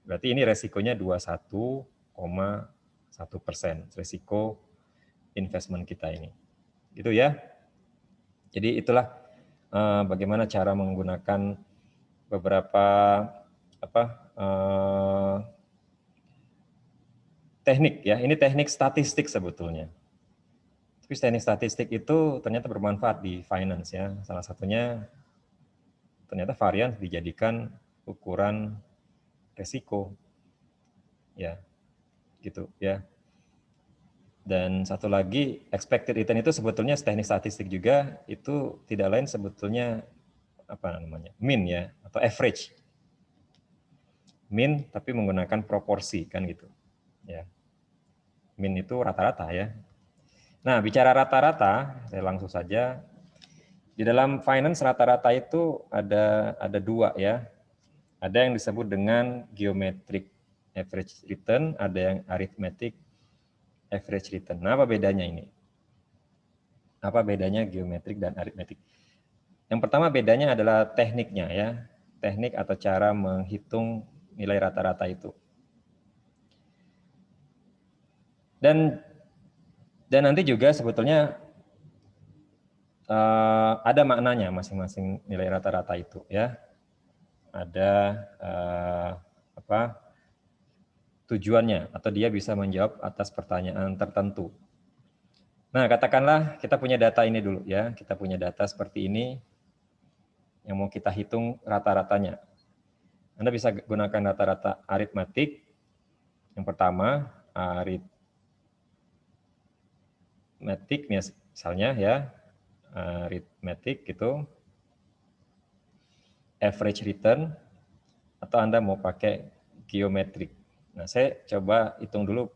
Berarti ini resikonya 21,1% resiko investment kita ini. Gitu ya. Jadi itulah bagaimana cara menggunakan beberapa teknik ya. Ini teknik statistik sebetulnya. Tapi teknik statistik itu ternyata bermanfaat di finance ya. Salah satunya ternyata varian dijadikan ukuran resiko. Ya. Gitu ya. Dan satu lagi, expected return itu sebetulnya teknik statistik juga, itu tidak lain sebetulnya apa namanya, mean ya, atau average. Mean tapi menggunakan proporsi kan gitu. Ya. Mean itu rata-rata ya. Nah, bicara rata-rata, saya langsung saja. Di dalam finance rata-rata itu ada dua ya. Ada yang disebut dengan geometric average return, ada yang arithmetic average return. Nah, apa bedanya ini? Apa bedanya geometrik dan aritmetik? Yang pertama bedanya adalah tekniknya ya, teknik atau cara menghitung nilai rata-rata itu. Dan nanti juga sebetulnya ada maknanya masing-masing nilai rata-rata itu ya. Ada tujuannya atau dia bisa menjawab atas pertanyaan tertentu. Nah, katakanlah kita punya data ini dulu ya, kita punya data seperti ini yang mau kita hitung rata-ratanya. Anda bisa gunakan rata-rata aritmetik. Yang pertama, aritmetik misalnya ya, aritmetik gitu, average return, atau Anda mau pakai geometrik. Nah, saya coba hitung dulu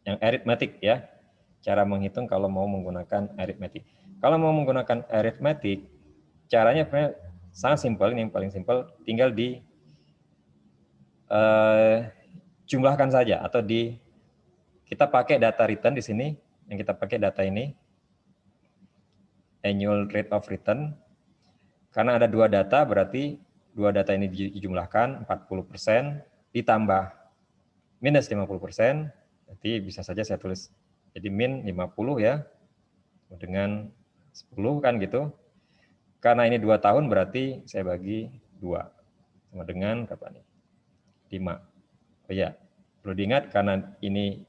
yang aritmetik ya, cara menghitung kalau mau menggunakan aritmetik. Kalau mau menggunakan aritmetik, caranya sangat simpel, ini yang paling simpel, tinggal di jumlahkan saja atau kita pakai data return di sini, yang kita pakai data ini annual rate of return. Karena ada dua data, berarti dua data ini dijumlahkan 40% ditambah minus 50%, berarti bisa saja saya tulis jadi min 50 ya, dengan 10 kan gitu. Karena ini 2 tahun berarti saya bagi 2, sama dengan berapa nih? 5. Oh ya, perlu diingat karena ini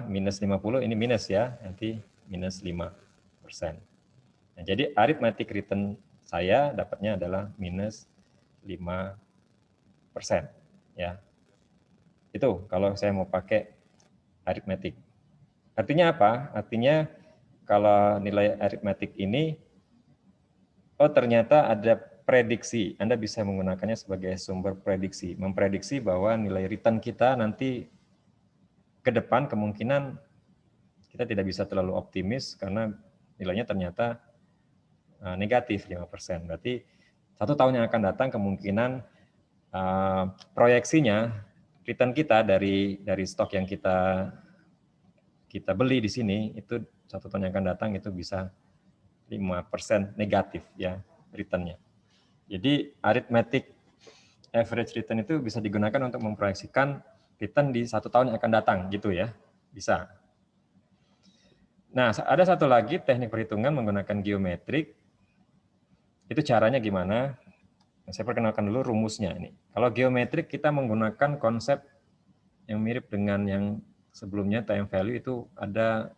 minus 50, ini minus ya, nanti minus 5%. Nah, jadi arithmetic return saya dapatnya adalah minus 5%. Ya. Itu kalau saya mau pakai arithmetic. Artinya apa? Artinya kalau nilai arithmetic ini, oh ternyata ada prediksi. Anda bisa menggunakannya sebagai sumber prediksi. Memprediksi bahwa nilai return kita nanti ke depan kemungkinan kita tidak bisa terlalu optimis karena nilainya ternyata negatif 5%. Berarti 1 tahun yang akan datang kemungkinan proyeksinya return kita dari stok yang kita beli di sini itu 1 tahun yang akan datang itu bisa 5% negatif ya returnnya. Jadi arithmetic average return itu bisa digunakan untuk memproyeksikan return di 1 tahun yang akan datang, gitu ya. Bisa. Nah, ada satu lagi teknik perhitungan menggunakan geometrik. Itu caranya gimana? Nah, saya perkenalkan dulu rumusnya ini. Kalau geometrik kita menggunakan konsep yang mirip dengan yang sebelumnya, time value itu ada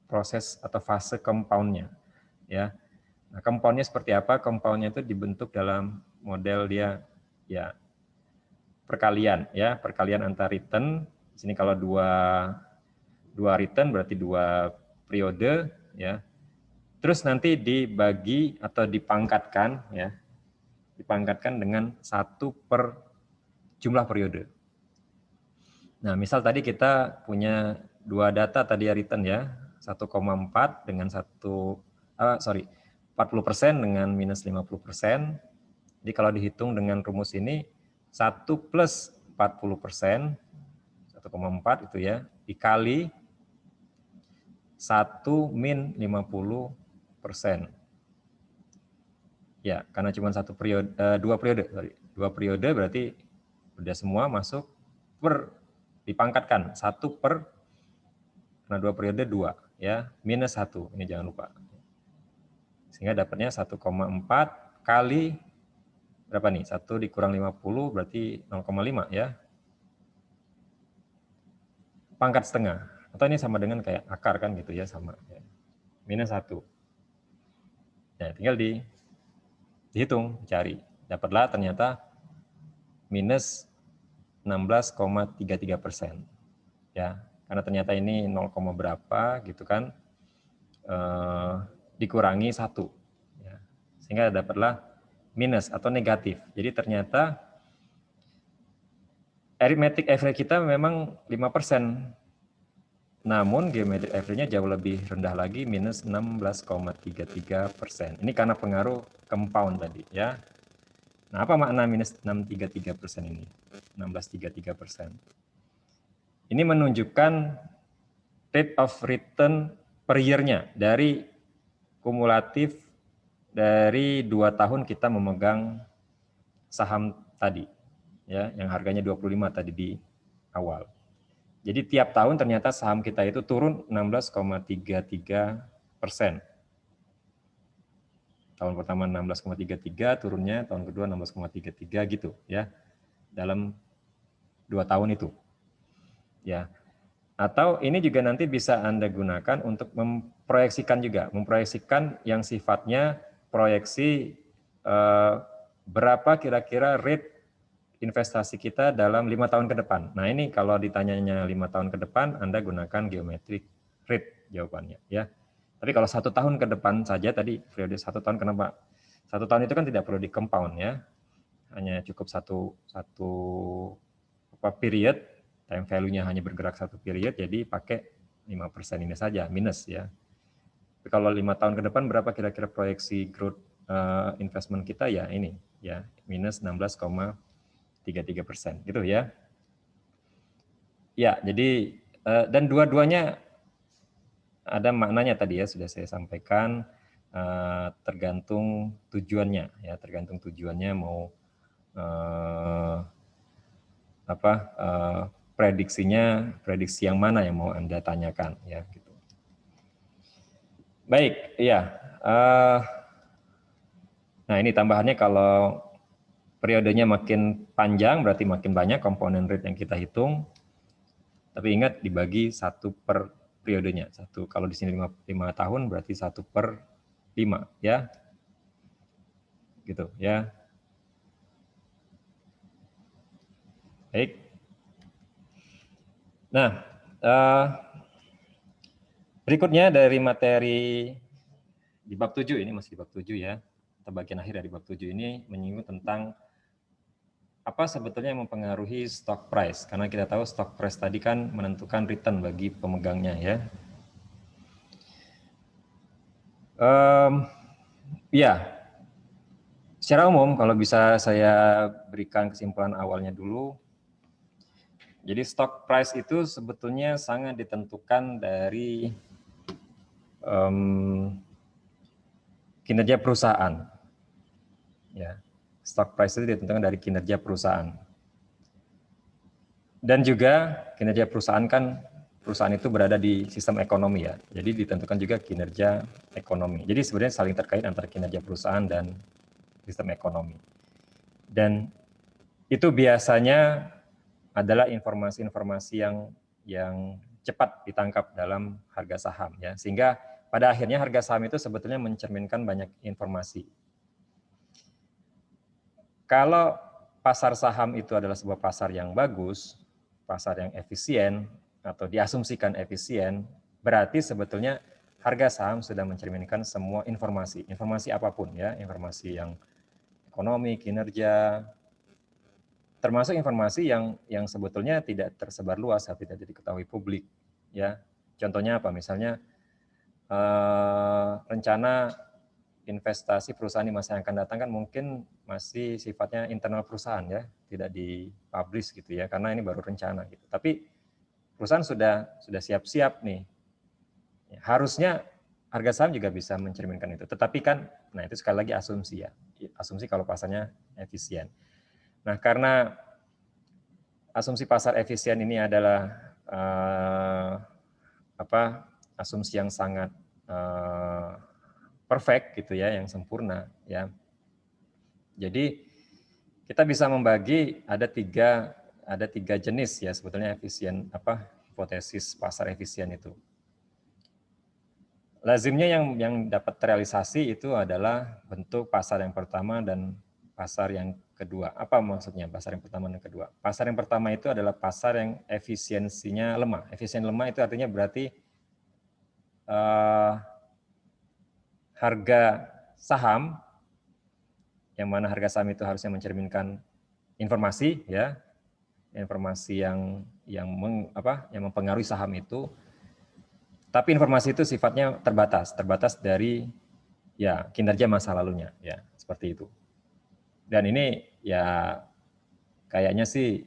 proses atau fase compound-nya, ya. Nah, compound-nya seperti apa? Compound-nya itu dibentuk dalam model dia ya perkalian, ya, perkalian antar return. Di sini kalau dua return berarti 2 periode, ya. Terus nanti dibagi atau dipangkatkan, ya, dipangkatkan dengan 1 per jumlah periode. Nah, misal tadi kita punya 2 data tadi ya return ya, 1,4 dengan 40% dengan minus 50%. Jadi kalau dihitung dengan rumus ini 1 plus 40%, 1,4 itu ya, dikali 1 min 50%. Ya, karena cuma 2 periode berarti udah semua masuk dipangkatkan 1 per, karena 2 periode 2 ya, minus 1, ini jangan lupa. Sehingga dapatnya 1,4 kali berapa nih? 1 dikurang 50 berarti 0,5 ya. Pangkat setengah. Atau ini sama dengan kayak akar kan gitu ya, sama. Minus 1. Nah, tinggal dihitung, cari. Dapatlah ternyata minus 16,33%. Ya, karena ternyata ini 0, berapa gitu kan, dikurangi 1. Ya, sehingga dapatlah minus atau negatif. Jadi ternyata arithmetic average kita memang 5%. Namun geometric average-nya jauh lebih rendah lagi, minus 16,33%. Ini karena pengaruh compound tadi ya. Nah, apa makna minus 6,33% ini? 16,33%. Ini menunjukkan rate of return per year-nya dari kumulatif dari 2 tahun kita memegang saham tadi, ya, yang harganya 25 tadi di awal. Jadi tiap tahun ternyata saham kita itu turun 16,33%. Tahun pertama 16,33 turunnya, tahun kedua 16,33 gitu ya. Dalam 2 tahun itu. Ya. Atau ini juga nanti bisa Anda gunakan untuk memproyeksikan juga, memproyeksikan yang sifatnya proyeksi berapa kira-kira rate investasi kita dalam 5 tahun ke depan. Nah, ini kalau ditanyanya 5 tahun ke depan, Anda gunakan geometric rate jawabannya ya. Tapi kalau 1 tahun ke depan saja tadi periode 1 tahun, kenapa? 1 tahun itu kan tidak perlu di compound ya. Hanya cukup satu period, time value-nya hanya bergerak 1 period, jadi pakai 5% ini saja, minus ya. Tapi kalau 5 tahun ke depan berapa kira-kira proyeksi growth investment kita ya ini ya, minus 16,33% gitu ya. Ya, jadi dan dua-duanya ada maknanya tadi ya, sudah saya sampaikan, tergantung tujuannya ya, tergantung tujuannya mau prediksi yang mana yang mau Anda tanyakan ya gitu. Baik, iya. Nah, ini tambahannya kalau periodenya makin panjang berarti makin banyak komponen rate yang kita hitung. Tapi ingat dibagi 1 per periodenya. Kalau di sini 5 tahun berarti 1 per 5 ya. Gitu ya. Baik. Nah, berikutnya dari materi di bab 7, ini masih di bab 7 ya. Atau bagian akhir dari bab 7 ini menyinggung tentang apa sebetulnya yang mempengaruhi stock price. Karena kita tahu stock price tadi kan menentukan return bagi pemegangnya ya. Ya, secara umum kalau bisa saya berikan kesimpulan awalnya dulu. Jadi stock price itu sebetulnya sangat ditentukan dari kinerja perusahaan. Ya, stock price itu ditentukan dari kinerja perusahaan. Dan juga kinerja perusahaan itu berada di sistem ekonomi ya. Jadi ditentukan juga kinerja ekonomi. Jadi sebenarnya saling terkait antara kinerja perusahaan dan sistem ekonomi. Dan itu biasanya adalah informasi-informasi yang cepat ditangkap dalam harga saham ya. Sehingga pada akhirnya harga saham itu sebetulnya mencerminkan banyak informasi. Kalau pasar saham itu adalah sebuah pasar yang bagus, pasar yang efisien atau diasumsikan efisien, berarti sebetulnya harga saham sudah mencerminkan semua informasi apapun ya, informasi yang ekonomi, kinerja, termasuk informasi yang sebetulnya tidak tersebar luas atau tidak diketahui publik ya. Contohnya apa? Misalnya rencana investasi perusahaan di masa yang akan datang kan mungkin masih sifatnya internal perusahaan ya, tidak dipublish gitu ya, karena ini baru rencana gitu. Tapi perusahaan sudah siap-siap nih. Harusnya harga saham juga bisa mencerminkan itu. Tetapi kan, nah itu sekali lagi asumsi ya, asumsi kalau pasarnya efisien. Nah karena asumsi pasar efisien ini adalah asumsi yang sangat perfect gitu ya, yang sempurna ya. Jadi kita bisa membagi ada tiga jenis ya sebetulnya efisien hipotesis pasar efisien itu. Lazimnya yang dapat terrealisasi itu adalah bentuk pasar yang pertama dan pasar yang kedua. Apa maksudnya pasar yang pertama dan kedua? Pasar yang pertama itu adalah pasar yang efisiensinya lemah. Efisien lemah itu artinya berarti harga saham, yang mana harga saham itu harusnya mencerminkan informasi ya, informasi yang mempengaruhi saham itu, tapi informasi itu sifatnya terbatas dari ya kinerja masa lalunya ya, seperti itu. Dan ini ya kayaknya sih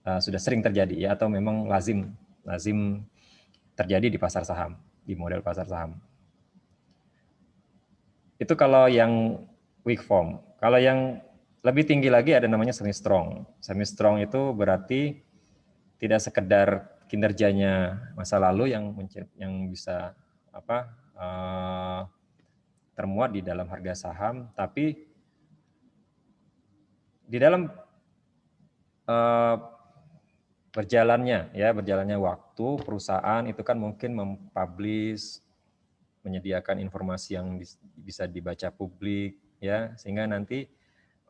sudah sering terjadi ya, atau memang lazim terjadi di pasar saham, di model pasar saham. Itu kalau yang weak form. Kalau yang lebih tinggi lagi ada namanya semi strong. Semi strong itu berarti tidak sekedar kinerjanya masa lalu yang bisa termuat di dalam harga saham, tapi di dalam berjalannya waktu perusahaan itu kan mungkin mempublish, menyediakan informasi yang bisa dibaca publik ya, sehingga nanti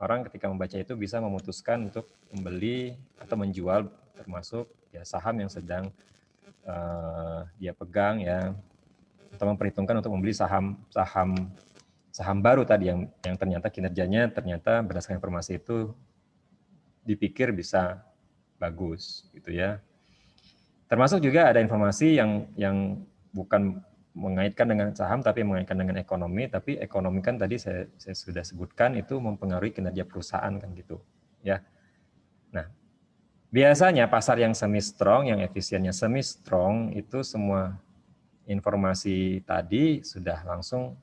orang ketika membaca itu bisa memutuskan untuk membeli atau menjual, termasuk ya saham yang sedang dia pegang ya, atau memperhitungkan untuk membeli saham baru tadi yang ternyata kinerjanya berdasarkan informasi itu dipikir bisa bagus gitu ya. Termasuk juga ada informasi yang bukan mengaitkan dengan saham tapi mengaitkan dengan ekonomi, tapi ekonomi kan tadi saya sudah sebutkan itu mempengaruhi kinerja perusahaan kan gitu ya. Nah, biasanya pasar yang semi strong, yang efisiennya semi strong itu semua informasi tadi sudah langsung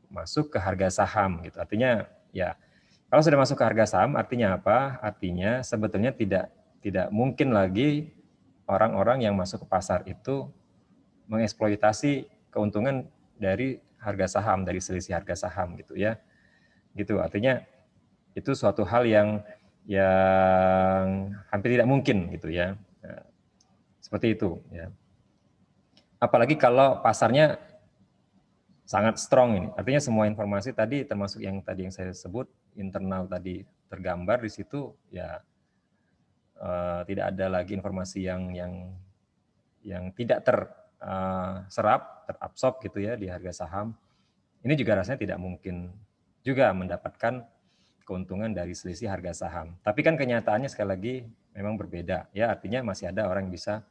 masuk ke harga saham gitu. Artinya ya kalau sudah masuk ke harga saham artinya apa? Artinya sebetulnya tidak mungkin lagi orang-orang yang masuk ke pasar itu mengeksploitasi keuntungan dari harga saham, dari selisih harga saham gitu ya. Gitu. Artinya itu suatu hal yang hampir tidak mungkin gitu ya. Nah, seperti itu ya. Apalagi kalau pasarnya sangat strong ini. Artinya semua informasi tadi termasuk yang saya sebut internal tadi tergambar di situ ya, tidak ada lagi informasi yang tidak terserap, terabsorb gitu ya di harga saham. Ini juga rasanya tidak mungkin juga mendapatkan keuntungan dari selisih harga saham. Tapi kan kenyataannya sekali lagi memang berbeda ya, artinya masih ada orang yang bisa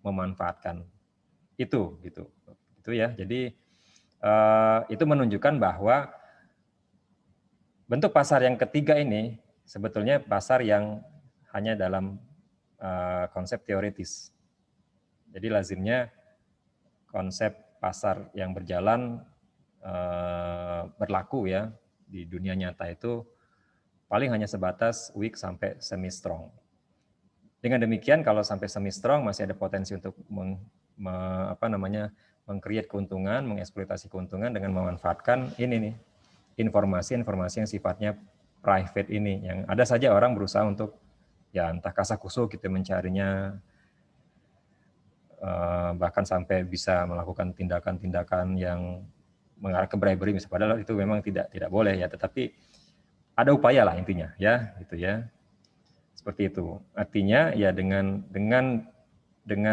memanfaatkan itu gitu. Itu ya. Jadi itu menunjukkan bahwa bentuk pasar yang ketiga ini sebetulnya pasar yang hanya dalam konsep teoritis. Jadi lazimnya konsep pasar yang berjalan berlaku ya di dunia nyata itu paling hanya sebatas weak sampai semi strong. Dengan demikian kalau sampai semi strong masih ada potensi untuk meng-create keuntungan, mengeksploitasi keuntungan dengan memanfaatkan ini nih informasi-informasi yang sifatnya private ini, yang ada saja orang berusaha untuk ya entah kasakusuk gitu mencarinya, bahkan sampai bisa melakukan tindakan-tindakan yang mengarah ke bribery, padahal itu memang tidak boleh ya, tetapi ada upaya lah intinya ya gitu ya. Seperti itu. Artinya ya dengan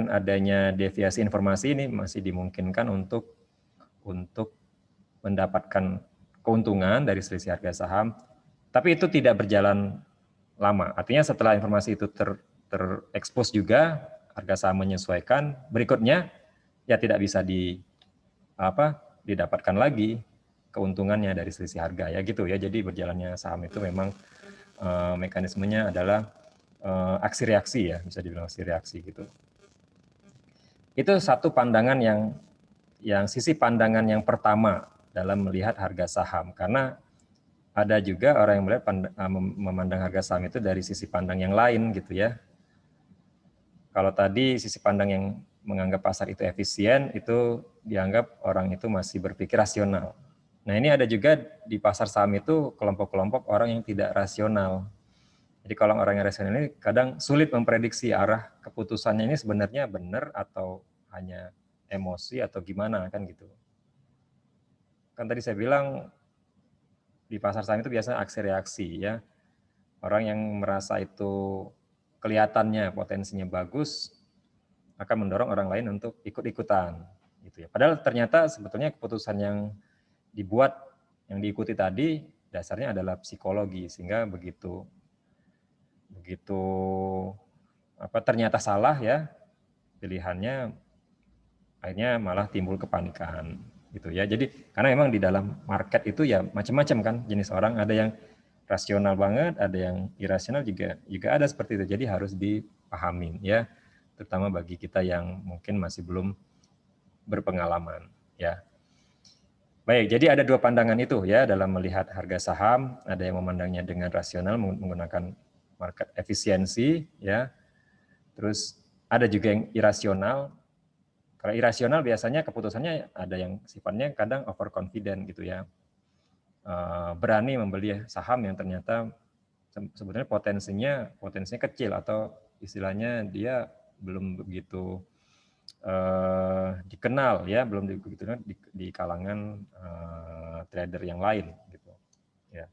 adanya deviasi informasi ini masih dimungkinkan untuk mendapatkan keuntungan dari selisih harga saham, tapi itu tidak berjalan lama. Artinya setelah informasi itu terekspos juga, harga saham menyesuaikan, berikutnya ya tidak bisa didapatkan lagi keuntungannya dari selisih harga ya gitu ya. Jadi berjalannya saham itu memang mekanismenya adalah aksi reaksi ya, bisa dibilang aksi reaksi gitu. Itu satu pandangan yang sisi pandangan yang pertama dalam melihat harga saham, karena ada juga orang yang melihat memandang harga saham itu dari sisi pandang yang lain gitu ya. Kalau tadi sisi pandang yang menganggap pasar itu efisien, itu dianggap orang itu masih berpikir rasional. Nah ini ada juga di pasar saham itu kelompok-kelompok orang yang tidak rasional. Jadi kalau orang yang rasional ini kadang sulit memprediksi arah keputusannya ini sebenarnya benar atau hanya emosi atau gimana kan gitu. Kan tadi saya bilang di pasar saham itu biasanya aksi reaksi ya. Orang yang merasa itu kelihatannya potensinya bagus akan mendorong orang lain untuk ikut-ikutan gitu ya. Padahal ternyata sebetulnya keputusan yang dibuat, yang diikuti tadi dasarnya adalah psikologi, sehingga begitu ternyata salah ya pilihannya, akhirnya malah timbul kepanikan gitu ya. Jadi karena memang di dalam market itu ya macam-macam kan jenis orang, ada yang rasional banget, ada yang irasional juga ada seperti itu. Jadi harus dipahami ya, terutama bagi kita yang mungkin masih belum berpengalaman ya. Baik, jadi ada dua pandangan itu ya dalam melihat harga saham. Ada yang memandangnya dengan rasional menggunakan market efisiensi ya. Terus ada juga yang irasional. Kalau irasional biasanya keputusannya ada yang sifatnya kadang overconfident gitu ya. Berani membeli saham yang ternyata sebetulnya potensinya kecil, atau istilahnya dia belum begitu dikenal ya, belum begitu di kalangan trader yang lain gitu ya.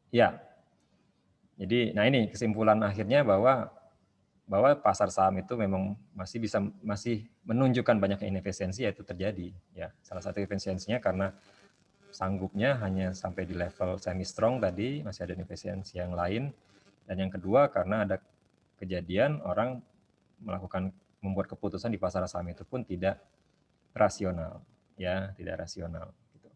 Ya, jadi nah ini kesimpulan akhirnya bahwa pasar saham itu memang masih menunjukkan banyak inefisiensi, yaitu terjadi ya. Salah satu efisiensinya karena sanggupnya hanya sampai di level semi strong tadi, masih ada inefisiensi yang lain. Dan yang kedua karena ada kejadian orang membuat keputusan di pasar saham itu pun tidak rasional ya, tidak rasional gitu.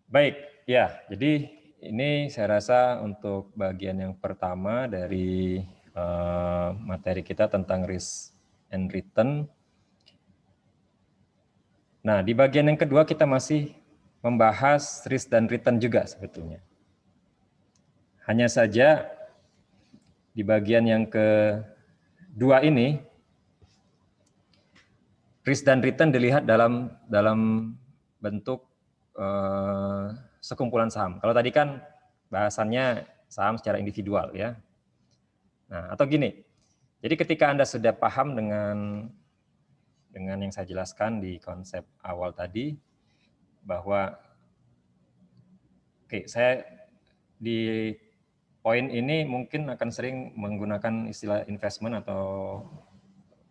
Baik ya, jadi ini saya rasa untuk bagian yang pertama dari materi kita tentang risk and return. Nah, di bagian yang kedua kita masih membahas risk dan return juga sebetulnya. Hanya saja di bagian yang kedua ini, risk dan return dilihat dalam bentuk sekumpulan saham. Kalau tadi kan bahasannya saham secara individual ya. Nah, atau gini, jadi ketika Anda sudah paham dengan yang saya jelaskan di konsep awal tadi, bahwa saya di poin ini mungkin akan sering menggunakan istilah investment atau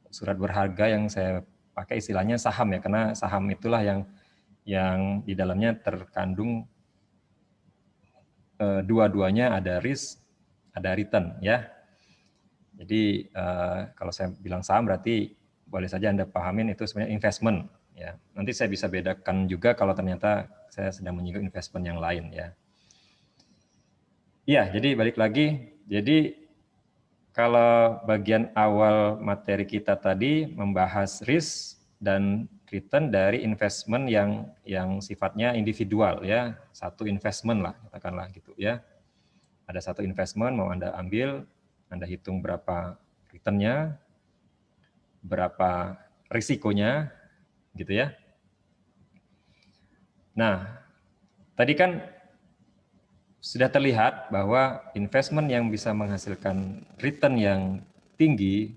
surat berharga, yang saya pakai istilahnya saham ya, karena saham itulah yang di dalamnya terkandung dua-duanya, ada risk, ada return ya. Jadi kalau saya bilang saham berarti boleh saja Anda pahamin itu sebenarnya investment ya. Nanti saya bisa bedakan juga kalau ternyata saya sedang menyinggung investment yang lain ya. Iya, jadi balik lagi. Jadi kalau bagian awal materi kita tadi membahas risk dan return dari investment yang sifatnya individual ya, satu investment lah katakanlah gitu ya. Ada satu investment mau Anda ambil, Anda hitung berapa returnnya, berapa risikonya gitu ya. Nah, tadi kan sudah terlihat bahwa investment yang bisa menghasilkan return yang tinggi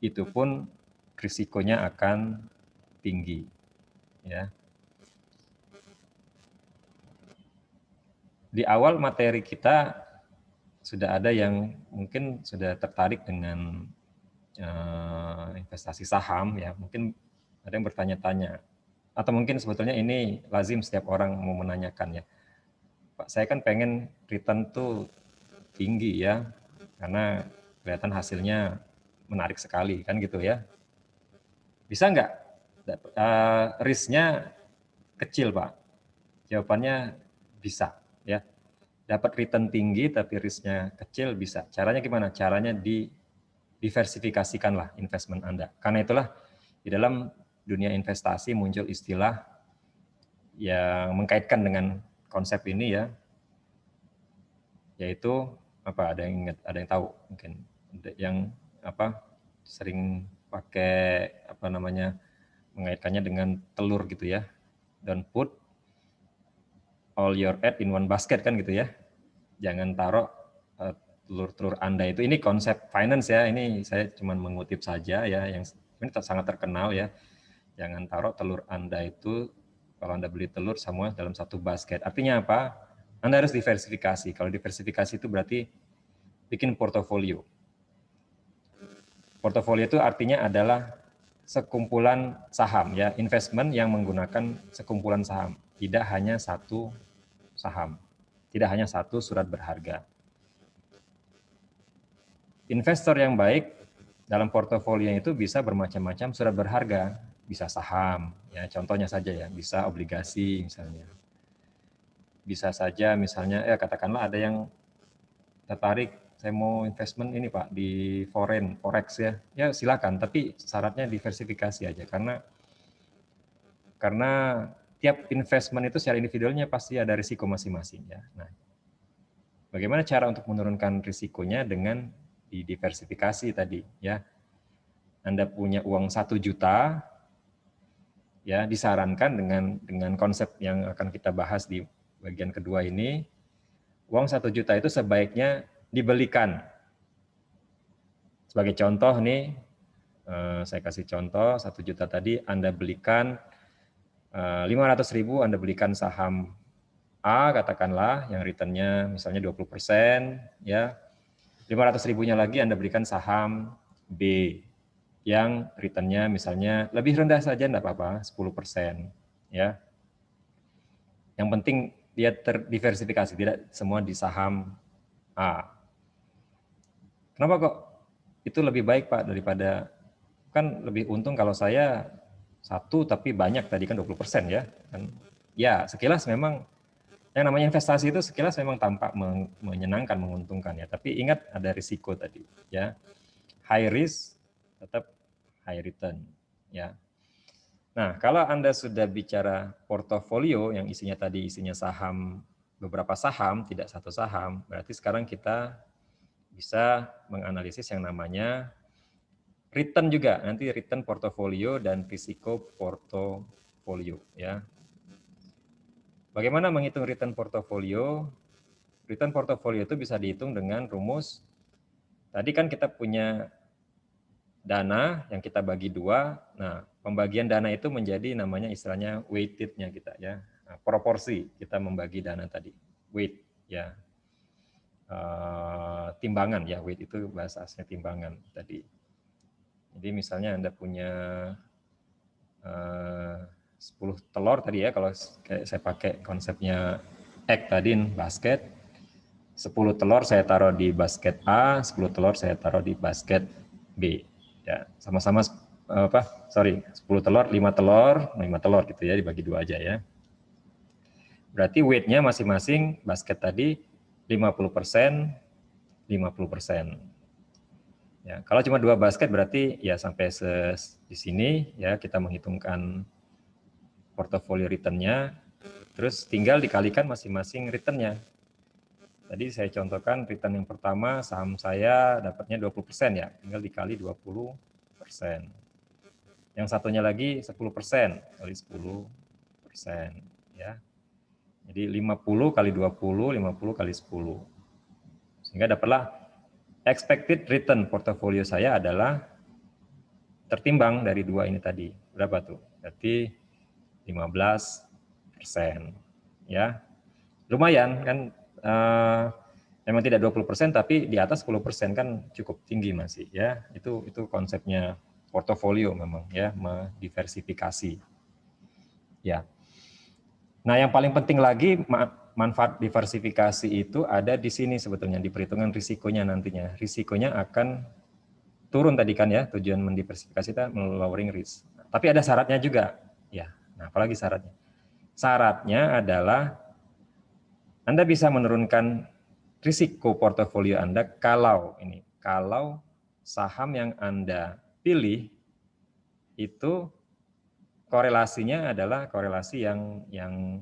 itu pun risikonya akan tinggi ya. Di awal materi kita sudah ada yang mungkin sudah tertarik dengan investasi saham ya, mungkin ada yang bertanya-tanya atau mungkin sebetulnya ini lazim setiap orang mau menanyakan ya, Pak, saya kan pengen return tuh tinggi ya, karena kelihatan hasilnya menarik sekali kan gitu ya. Bisa nggak risknya kecil Pak? Jawabannya bisa ya. Dapat return tinggi tapi risknya kecil bisa. Caranya gimana? Caranya diversifikasikanlah investment Anda. Karena itulah di dalam dunia investasi muncul istilah yang mengkaitkan dengan konsep ini ya, yaitu apa? Ada yang ingat, ada yang tahu mungkin, yang apa sering pakai apa namanya mengaitkannya dengan telur gitu ya. Don't put all your egg in one basket kan gitu ya. Jangan taruh telur-telur Anda itu. Ini konsep finance ya. Ini saya cuma mengutip saja ya, yang ini sangat terkenal ya. Jangan taruh telur Anda itu, kalau Anda beli telur semua dalam satu basket. Artinya apa? Anda harus diversifikasi. Kalau diversifikasi itu berarti bikin portofolio. Portofolio itu artinya adalah sekumpulan saham ya, investment yang menggunakan sekumpulan saham, tidak hanya satu saham, tidak hanya satu surat berharga. Investor yang baik dalam portofolio itu bisa bermacam-macam surat berharga, bisa saham, ya contohnya saja ya, bisa obligasi misalnya, bisa saja misalnya katakanlah ada yang tertarik, saya mau investment ini Pak di forex ya silakan, tapi syaratnya diversifikasi aja karena tiap investment itu secara individualnya pasti ada risiko masing-masing ya. Nah, bagaimana cara untuk menurunkan risikonya dengan diversifikasi tadi ya. Anda punya uang 1 juta ya, disarankan dengan konsep yang akan kita bahas di bagian kedua ini, uang 1 juta itu sebaiknya dibelikan. Sebagai contoh nih, saya kasih contoh 1 juta tadi Anda belikan 500.000 Anda belikan saham A katakanlah yang returnnya misalnya 20% ya. 500.000-nya lagi Anda belikan saham B yang returnnya misalnya lebih rendah saja enggak apa-apa, 10% ya. Yang penting dia terdiversifikasi, tidak semua di saham A. Kenapa kok itu lebih baik Pak daripada, kan lebih untung kalau saya satu tapi banyak tadi kan 20% ya. Kan ya sekilas memang yang namanya investasi itu sekilas memang tampak menyenangkan, menguntungkan ya, tapi ingat ada risiko tadi ya. High risk tetap high return ya. Nah, kalau Anda sudah bicara portofolio yang isinya saham, beberapa saham, tidak satu saham, berarti sekarang kita bisa menganalisis yang namanya return juga, nanti return portofolio dan risiko portofolio ya. Bagaimana menghitung return portofolio? Return portofolio itu bisa dihitung dengan rumus, tadi kan kita punya dana yang kita bagi 2, nah pembagian dana itu menjadi namanya istilahnya weighted-nya kita ya, nah, proporsi kita membagi dana tadi, weight ya, timbangan ya, weight itu bahasa aslinya timbangan tadi. Jadi misalnya Anda punya 10 telur tadi ya, kalau saya pakai konsepnya egg tadi basket, 10 telur saya taruh di basket A, 10 telur saya taruh di basket B. Ya, sama-sama 10 telur, 5 telur gitu ya, dibagi 2 aja ya. Berarti weight-nya masing-masing basket tadi 50%, 50%. Ya, kalau cuma 2 basket berarti ya sampai di sini ya kita menghitungkan portofolio return-nya, terus tinggal dikalikan masing-masing return-nya. Tadi saya contohkan return yang pertama saham saya dapatnya 20% ya, tinggal dikali 20%. Yang satunya lagi 10% kali 10% ya. Jadi 50 kali 20, 50 kali 10. Sehingga dapatlah expected return portofolio saya adalah tertimbang dari 2 ini tadi. Berapa tuh? Berarti 15%. Ya. Lumayan kan, memang tidak 20% tapi di atas 10% kan cukup tinggi masih ya. Itu konsepnya portofolio memang ya, mendiversifikasi. Ya. Nah, yang paling penting lagi manfaat diversifikasi itu ada di sini sebetulnya di perhitungan risikonya nantinya. Risikonya akan turun tadi kan ya, tujuan mendiversifikasi itu lowering risk. Tapi ada syaratnya juga. Ya. Nah, apalagi syaratnya? Syaratnya adalah Anda bisa menurunkan risiko portofolio Anda kalau saham yang Anda pilih itu korelasinya adalah korelasi yang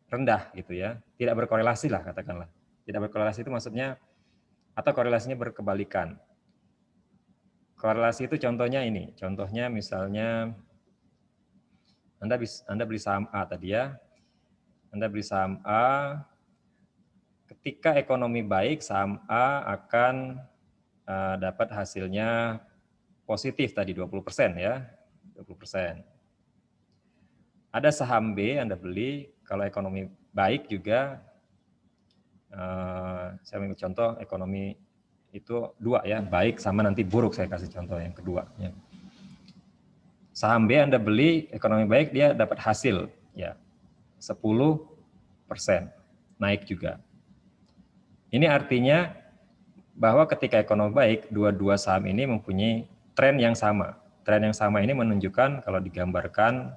rendah gitu ya, tidak berkorelasi lah katakanlah. Tidak berkorelasi itu maksudnya atau korelasinya berkebalikan. Korelasi itu contohnya ini, contohnya misalnya Anda beli saham A tadi ya, Anda beli saham A, ketika ekonomi baik saham A akan dapat hasilnya positif tadi 20% ya, 20%. Ada saham B Anda beli, kalau ekonomi baik juga, saya ambil contoh ekonomi itu 2 ya, baik sama nanti buruk saya kasih contoh yang kedua. Ya. Saham B Anda beli, ekonomi baik dia dapat hasil ya 10%, naik juga. Ini artinya bahwa ketika ekonomi baik, dua-dua saham ini mempunyai tren yang sama. Tren yang sama ini menunjukkan kalau digambarkan,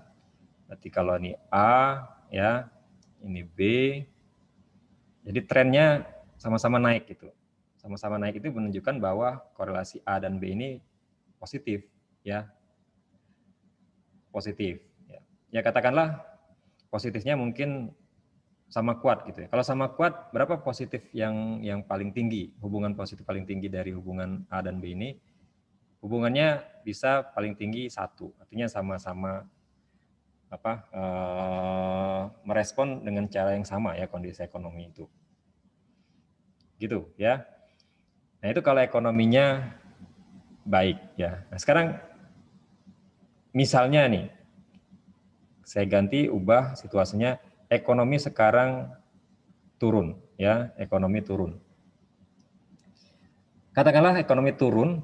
berarti kalau ini A, ya, ini B, jadi trennya sama-sama naik gitu. Sama-sama naik itu menunjukkan bahwa korelasi A dan B ini positif, ya, positif. Ya katakanlah positifnya mungkin sama kuat gitu ya. Kalau sama kuat, berapa positif yang paling tinggi? Hubungan positif paling tinggi dari hubungan A dan B ini, hubungannya bisa paling tinggi 1. Artinya sama-sama merespon dengan cara yang sama ya kondisi ekonomi itu. Gitu ya. Nah, itu kalau ekonominya baik ya. Nah, sekarang misalnya nih saya ubah situasinya, ekonomi sekarang turun ya, ekonomi turun. Katakanlah ekonomi turun,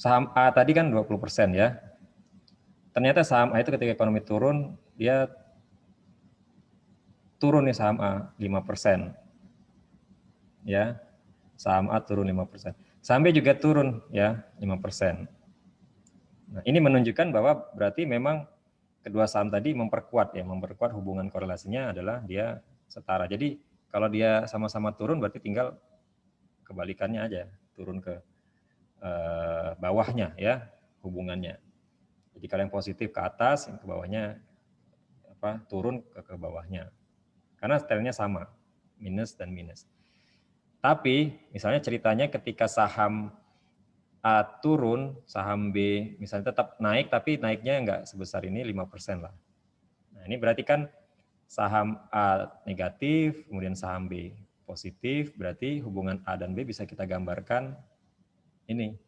saham A tadi kan 20% ya. Ternyata saham A itu ketika ekonomi turun, dia turun nih saham A 5%. Ya. Saham A turun 5%. Saham B juga turun ya 5%. Nah, ini menunjukkan bahwa berarti memang kedua saham tadi memperkuat hubungan korelasinya adalah dia setara. Jadi kalau dia sama-sama turun berarti tinggal kebalikannya aja, turun ke bawahnya ya hubungannya. Jadi kalau yang positif ke atas, yang ke bawahnya turun ke bawahnya. Karena stylenya sama, minus dan minus. Tapi misalnya ceritanya ketika saham A turun, saham B misalnya tetap naik, tapi naiknya enggak sebesar ini 5% lah. Nah, ini berarti kan saham A negatif, kemudian saham B positif, berarti hubungan A dan B bisa kita gambarkan ini.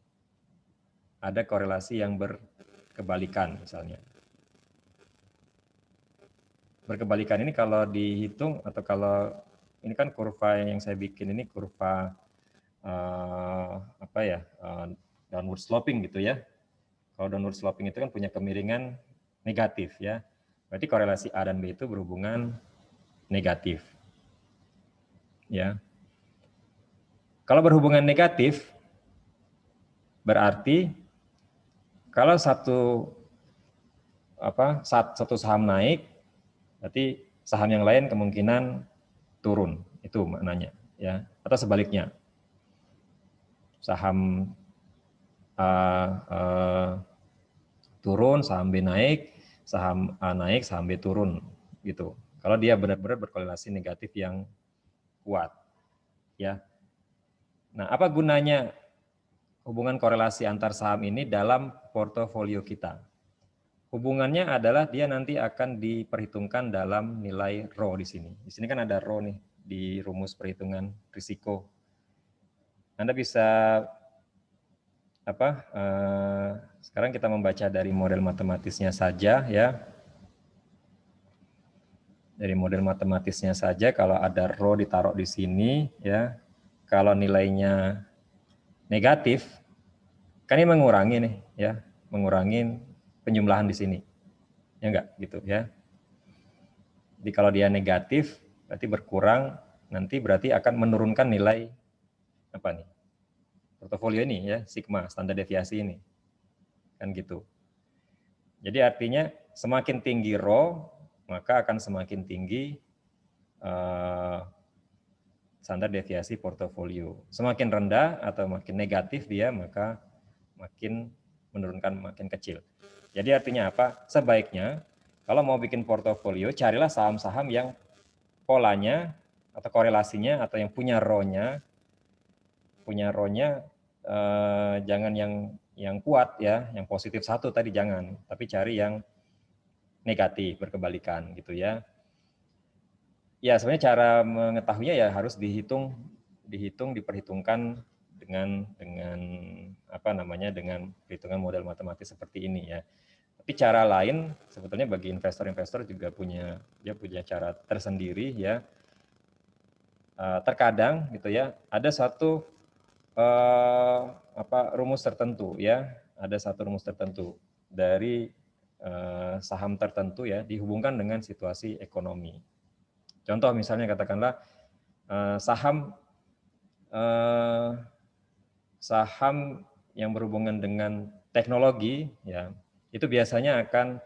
Ada korelasi yang berkebalikan misalnya. Berkebalikan ini kalau dihitung atau kalau ini kan kurva yang saya bikin ini kurva downward sloping gitu ya. Kalau downward sloping itu kan punya kemiringan negatif ya. Berarti korelasi A dan B itu berhubungan negatif. Ya. Kalau berhubungan negatif berarti kalau satu saham naik, berarti saham yang lain kemungkinan turun. Itu maknanya ya. Atau sebaliknya. Saham A turun, saham B naik, saham A naik, saham B turun gitu. Kalau dia benar-benar berkorelasi negatif yang kuat, ya. Nah, apa gunanya hubungan korelasi antar saham ini dalam portofolio kita? Hubungannya adalah dia nanti akan diperhitungkan dalam nilai ROE di sini. Di sini kan ada ROE nih di rumus perhitungan risiko. Anda bisa sekarang kita membaca dari model matematisnya saja ya. Dari model matematisnya saja, kalau ada ROE ditaruh di sini ya, kalau nilainya negatif, kan ini mengurangi nih ya, mengurangi penjumlahan di sini, ya enggak gitu ya. Jadi kalau dia negatif, berarti berkurang, nanti berarti akan menurunkan nilai apa nih? Portofolio ini ya, sigma standar deviasi ini, kan gitu. Jadi artinya semakin tinggi ROE, maka akan semakin tinggi standar deviasi portofolio. Semakin rendah atau makin negatif dia, maka makin menurunkan, makin kecil. Jadi artinya apa? Sebaiknya kalau mau bikin portofolio, carilah saham-saham yang polanya atau korelasinya atau yang punya ROE-nya jangan yang kuat ya, yang positif satu tadi jangan, tapi cari yang negatif berkebalikan gitu ya. Ya sebenarnya cara mengetahuinya ya harus diperhitungkan dengan perhitungan model matematis seperti ini ya. Tapi cara lain sebetulnya bagi investor-investor juga punya cara tersendiri ya. Terkadang gitu ya ada satu rumus tertentu ya, ada satu rumus tertentu dari saham tertentu ya dihubungkan dengan situasi ekonomi. Contoh misalnya katakanlah saham yang berhubungan dengan teknologi ya itu biasanya akan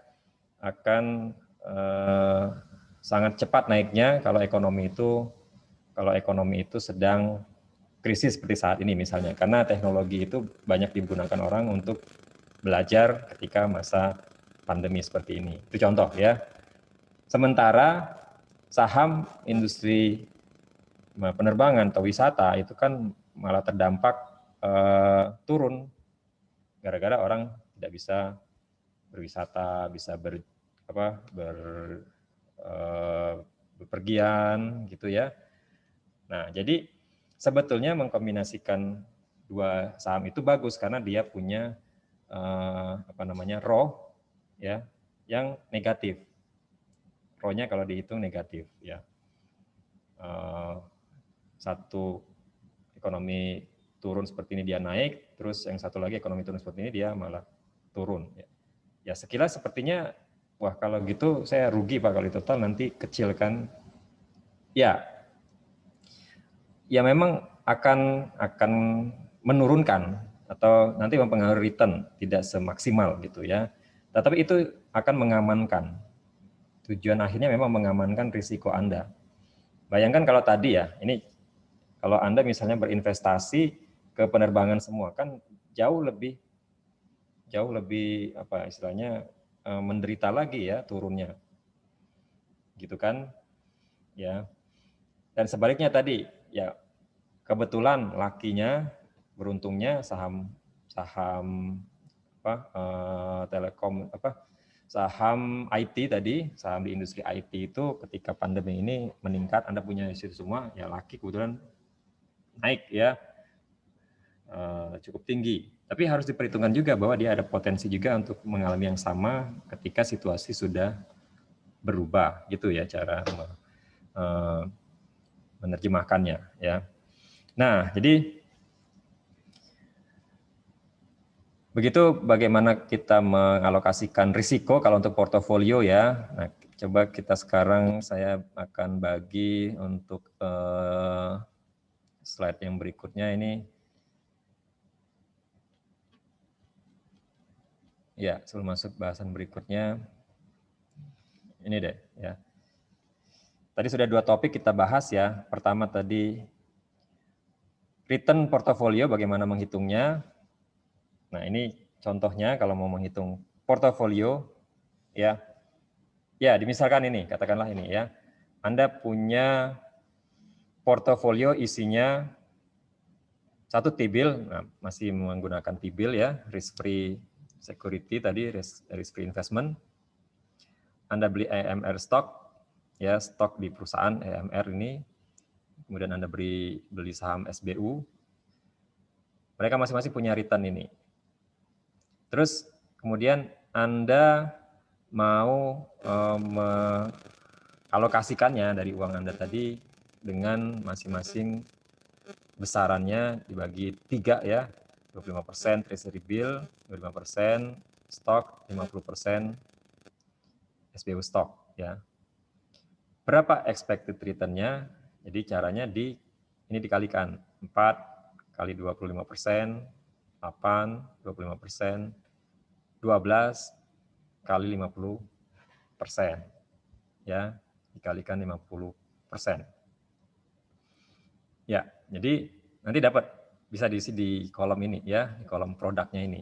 sangat cepat naiknya kalau ekonomi itu sedang krisis seperti saat ini misalnya, karena teknologi itu banyak digunakan orang untuk belajar ketika masa pandemi seperti ini. Itu contoh ya. Sementara saham industri penerbangan atau wisata itu kan malah terdampak turun gara-gara orang tidak bisa berwisata, bisa berpergian gitu ya. Nah, jadi sebetulnya mengkombinasikan dua saham itu bagus karena dia punya ROE ya yang negatif. ROE-nya kalau dihitung negatif ya. Satu ekonomi turun seperti ini dia naik, terus yang satu lagi ekonomi turun seperti ini dia malah turun. Ya sekilas sepertinya, wah kalau gitu saya rugi Pak kalau total nanti kecil kan. Ya memang akan menurunkan atau nanti mempengaruhi return tidak semaksimal gitu ya. Tetapi itu akan mengamankan. Tujuan akhirnya memang mengamankan risiko Anda. Bayangkan kalau tadi ya, ini kalau Anda misalnya berinvestasi ke penerbangan semua kan jauh lebih menderita lagi ya turunnya. Gitu kan? Ya. Dan sebaliknya tadi ya kebetulan lakinya beruntungnya saham telekom saham IT tadi, saham di industri IT itu ketika pandemi ini meningkat, Anda punya di situ semua, ya laki kebetulan naik ya cukup tinggi. Tapi harus diperhitungkan juga bahwa dia ada potensi juga untuk mengalami yang sama ketika situasi sudah berubah, gitu ya cara menerjemahkannya ya. Nah, jadi begitu bagaimana kita mengalokasikan risiko kalau untuk portofolio ya. Nah, coba kita sekarang saya akan bagi untuk slide yang berikutnya ini. Ya, sebelum masuk bahasan berikutnya, ini deh ya. Tadi sudah 2 topik kita bahas ya. Pertama tadi return portofolio, bagaimana menghitungnya. Nah, ini contohnya kalau mau menghitung portofolio, ya, misalkan ini, katakanlah ini ya, Anda punya portofolio isinya satu T-bill, nah, masih menggunakan T-bill ya, risk free security tadi, risk free investment. Anda beli EMR stock, ya, stok di perusahaan EMR ini, kemudian Anda beli saham SBU, mereka masing-masing punya return ini. Terus kemudian Anda mau mengalokasikannya dari uang Anda tadi dengan masing-masing besarannya dibagi 3 ya, 25% treasury bill, 25% stok, 50% SBU stok ya. Berapa expected return-nya? Jadi caranya ini dikalikan 4 kali 25%, 8, 25%, 12 kali 50% ya, dikalikan 50%. Ya, jadi nanti dapat bisa diisi di kolom ini ya, di kolom produknya ini.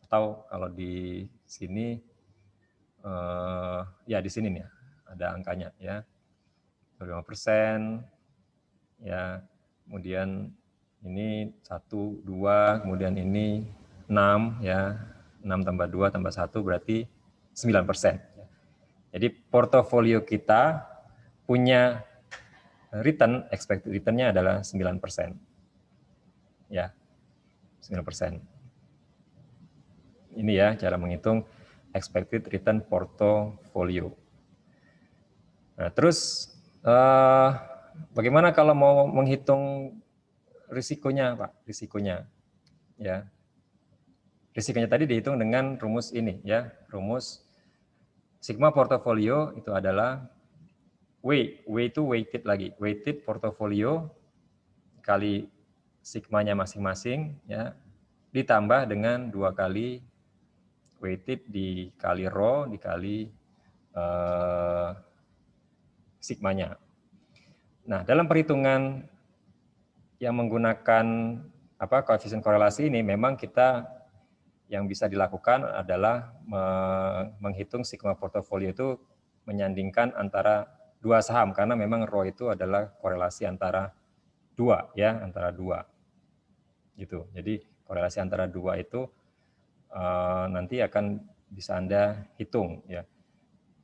Atau kalau di sini ya di sini nih ada angkanya ya. 25% ya. Kemudian ini 1 2, kemudian ini 6 ya. 6 tambah 2 tambah 1 berarti 9%. Jadi portofolio kita punya return, expected return-nya adalah 9%. Ya, 9%. Ini ya cara menghitung expected return portofolio. Nah, terus bagaimana kalau mau menghitung risikonya, Pak? Risikonya, ya. Risikonya tadi dihitung dengan rumus ini, ya. Rumus sigma portofolio itu adalah W itu weighted lagi, weighted portofolio kali sigmanya masing-masing, ya, ditambah dengan 2 kali weighted dikali rho dikali sigmanya. Nah, dalam perhitungan yang menggunakan koefisien korelasi ini, memang kita yang bisa dilakukan adalah menghitung sigma portofolio itu menyandingkan antara 2 saham, karena memang rho itu adalah korelasi antara 2 ya, antara 2 gitu. Jadi korelasi antara 2 itu nanti akan bisa Anda hitung ya.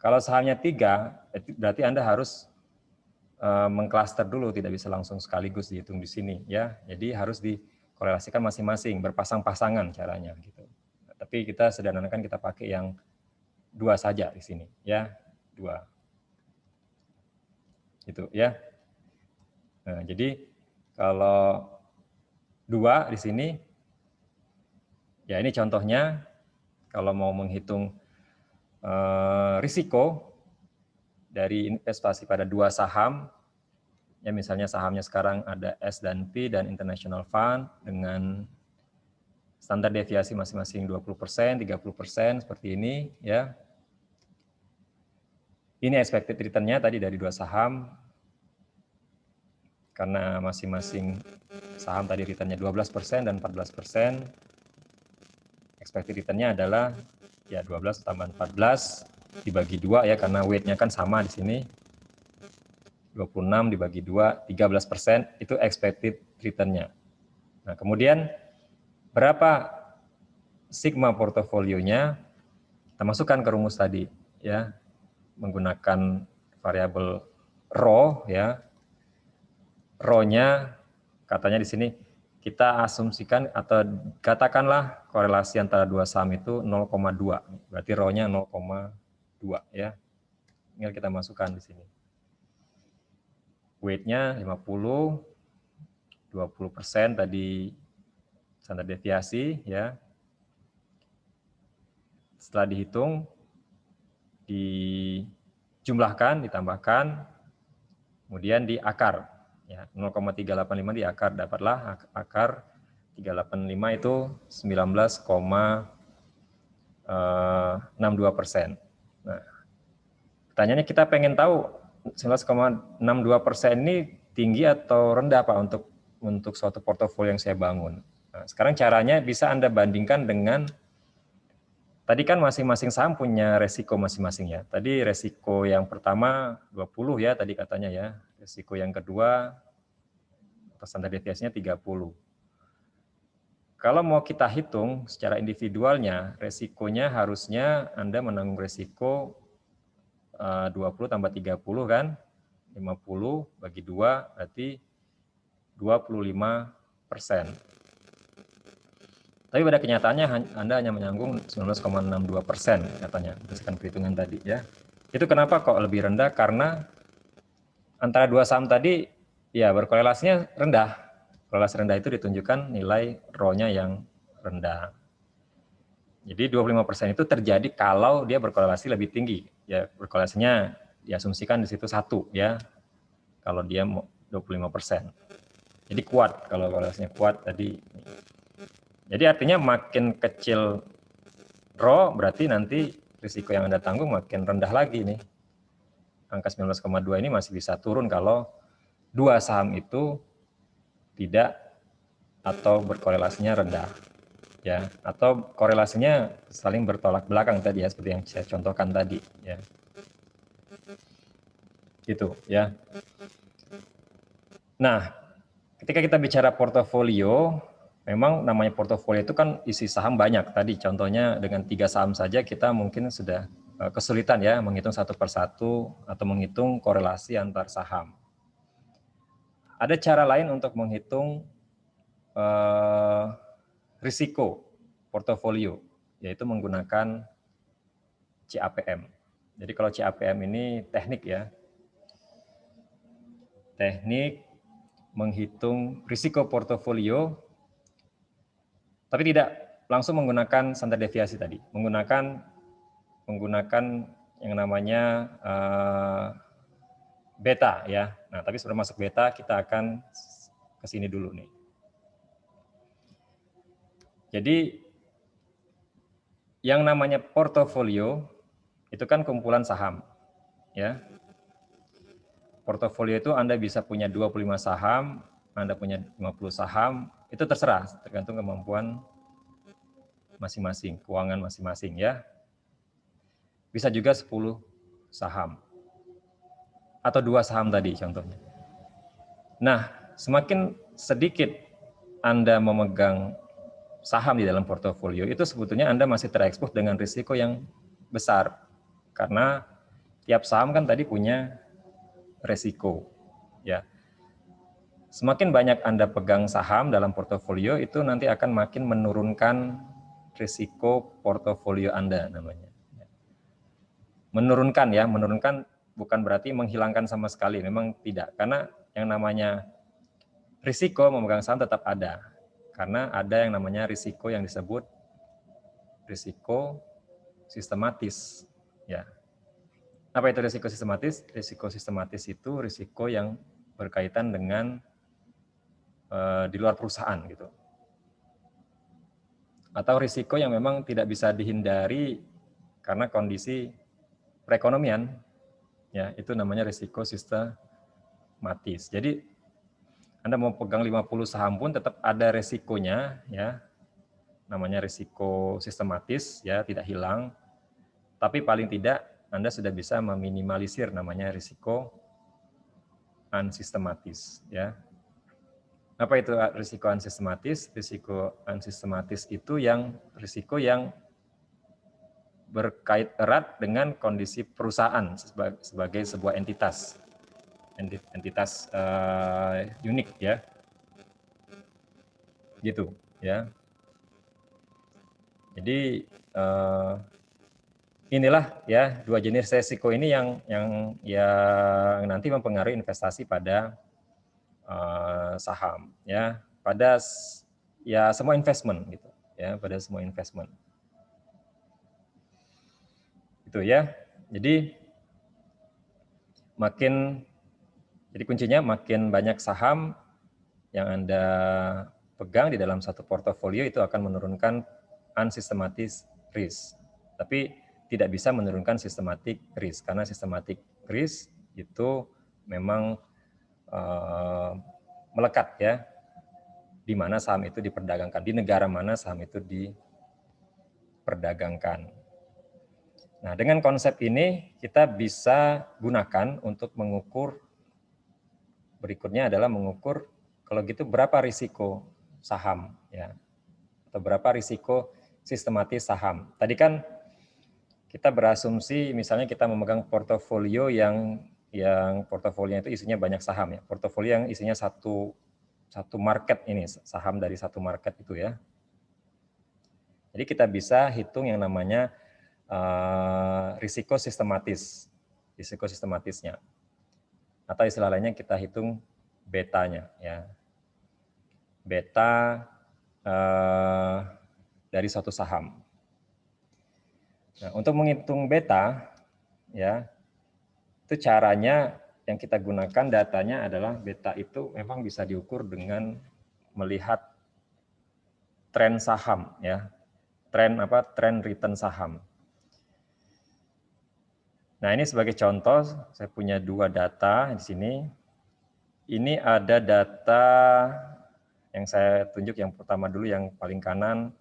Kalau sahamnya 3, berarti Anda harus mengklaster dulu, tidak bisa langsung sekaligus dihitung di sini ya. Jadi harus dikorelasikan masing-masing, berpasang-pasangan caranya gitu. Nah, tapi kita sederhanakan kita pakai yang 2 saja di sini ya, 2. Gitu ya. Nah, jadi kalau 2 di sini ya, ini contohnya kalau mau menghitung risiko dari investasi pada 2 saham, ya misalnya sahamnya sekarang ada S dan P dan International Fund dengan standar deviasi masing-masing 20%, 30% seperti ini ya. Ini expected return-nya tadi dari 2 saham, karena masing-masing saham tadi return-nya 12% dan 14%, expected return-nya adalah ya 12 tambah 14 dibagi 2 ya, karena weight-nya kan sama di sini. 26 dibagi 2, 13%, itu expected return-nya. Nah, kemudian berapa sigma portofolionya, kita masukkan ke rumus tadi ya, menggunakan variabel rho ya. Rho-nya katanya di sini kita asumsikan atau katakanlah korelasi antara 2 saham itu 0,2. Berarti rho-nya 0,2 ya. Tinggal kita masukkan di sini. Weight-nya 50, 20% tadi standar deviasi ya. Setelah dihitung, dijumlahkan, ditambahkan, kemudian di akar ya, 0,385 di akar, dapatlah akar 385 itu 19,62%. Nah, pertanyaannya kita pengen tahu 19,62% ini tinggi atau rendah Pak untuk suatu portofolio yang saya bangun. Nah, sekarang caranya bisa Anda bandingkan dengan, tadi kan masing-masing saham punya resiko masing-masing ya. Tadi resiko yang pertama 20 ya tadi katanya ya. Resiko yang kedua atau standar deviasinya 30. Kalau mau kita hitung secara individualnya, resikonya harusnya Anda menanggung resiko 20 tambah 30 kan, 50 bagi 2 berarti 25%. Tapi pada kenyataannya Anda hanya menanggung 19,62% katanya, berdasarkan perhitungan tadi ya. Itu kenapa kok lebih rendah? Karena antara dua saham tadi ya berkorelasinya rendah. Korelasi rendah itu ditunjukkan nilai ROE-nya yang rendah. Jadi 25% itu terjadi kalau dia berkorelasi lebih tinggi. Ya berkorelasinya diasumsikan di situ 1 ya. Kalau dia 25%. Jadi kuat kalau korelasinya kuat tadi. Jadi artinya makin kecil ROE berarti nanti risiko yang Anda tanggung makin rendah lagi nih. Angka 19,2 ini masih bisa turun kalau dua saham itu tidak atau berkorelasinya rendah. Ya, atau korelasinya saling bertolak belakang tadi ya, seperti yang saya contohkan tadi ya. Gitu ya. Nah, ketika kita bicara portofolio, memang namanya portofolio itu kan isi saham banyak. Tadi contohnya dengan 3 saham saja kita mungkin sudah kesulitan ya menghitung satu persatu atau menghitung korelasi antar saham. Ada cara lain untuk menghitung risiko portofolio, yaitu menggunakan CAPM. Jadi kalau CAPM ini teknik ya, teknik menghitung risiko portofolio, tapi tidak langsung menggunakan standar deviasi tadi, menggunakan yang namanya beta ya. Nah, tapi sebelum masuk beta kita akan ke sini dulu nih. Jadi yang namanya portofolio itu kan kumpulan saham ya. Portofolio itu Anda bisa punya 25 saham, Anda punya 50 saham, itu terserah, tergantung kemampuan masing-masing, keuangan masing-masing ya. Bisa juga 10 saham. Atau 2 saham tadi contohnya. Nah, semakin sedikit Anda memegang saham di dalam portofolio, itu sebetulnya Anda masih terekspos dengan risiko yang besar. Karena tiap saham kan tadi punya resiko ya. Semakin banyak Anda pegang saham dalam portofolio itu nanti akan makin menurunkan risiko portofolio Anda namanya. Menurunkan ya, menurunkan bukan berarti menghilangkan sama sekali, memang tidak. Karena yang namanya risiko memegang saham tetap ada. Karena ada yang namanya risiko yang disebut risiko sistematis ya. Apa itu risiko sistematis? Risiko sistematis itu risiko yang berkaitan dengan di luar perusahaan gitu. Atau risiko yang memang tidak bisa dihindari karena kondisi perekonomian, ya itu namanya risiko sistematis. Jadi Anda mau pegang 50 saham pun tetap ada risikonya, ya namanya risiko sistematis, ya tidak hilang. Tapi paling tidak Anda sudah bisa meminimalisir namanya risiko unsistematis, ya. Apa itu risiko unsistematis? Risiko unsistematis itu risiko yang berkait erat dengan kondisi perusahaan sebagai sebuah entitas unik ya, gitu ya. Jadi inilah ya dua jenis risiko ini yang nanti mempengaruhi investasi pada saham ya, pada ya semua investment gitu ya, pada semua investment itu ya. Jadi kuncinya makin banyak saham yang Anda pegang di dalam satu portofolio itu akan menurunkan unsystematic risk. Tapi tidak bisa menurunkan systematic risk karena systematic risk itu memang melekat ya. di mana saham itu diperdagangkan, di negara mana saham itu diperdagangkan. Nah, dengan konsep ini kita bisa gunakan untuk mengukur, berikutnya adalah mengukur kalau gitu berapa risiko saham, ya, atau berapa risiko sistematis saham. Tadi kan kita berasumsi misalnya kita memegang portofolio yang portofolionya itu isinya banyak saham, ya, portofolio yang isinya satu market ini, saham dari satu market itu, ya. Jadi kita bisa hitung yang namanya risiko sistematisnya, atau istilah lainnya kita hitung betanya, ya, beta dari suatu saham. Nah, untuk menghitung beta, ya, itu caranya yang kita gunakan datanya adalah beta itu memang bisa diukur dengan melihat tren saham, ya, tren return saham. Nah, ini sebagai contoh, saya punya 2 data di sini. Ini ada data yang saya tunjuk, yang pertama dulu, yang paling kanan.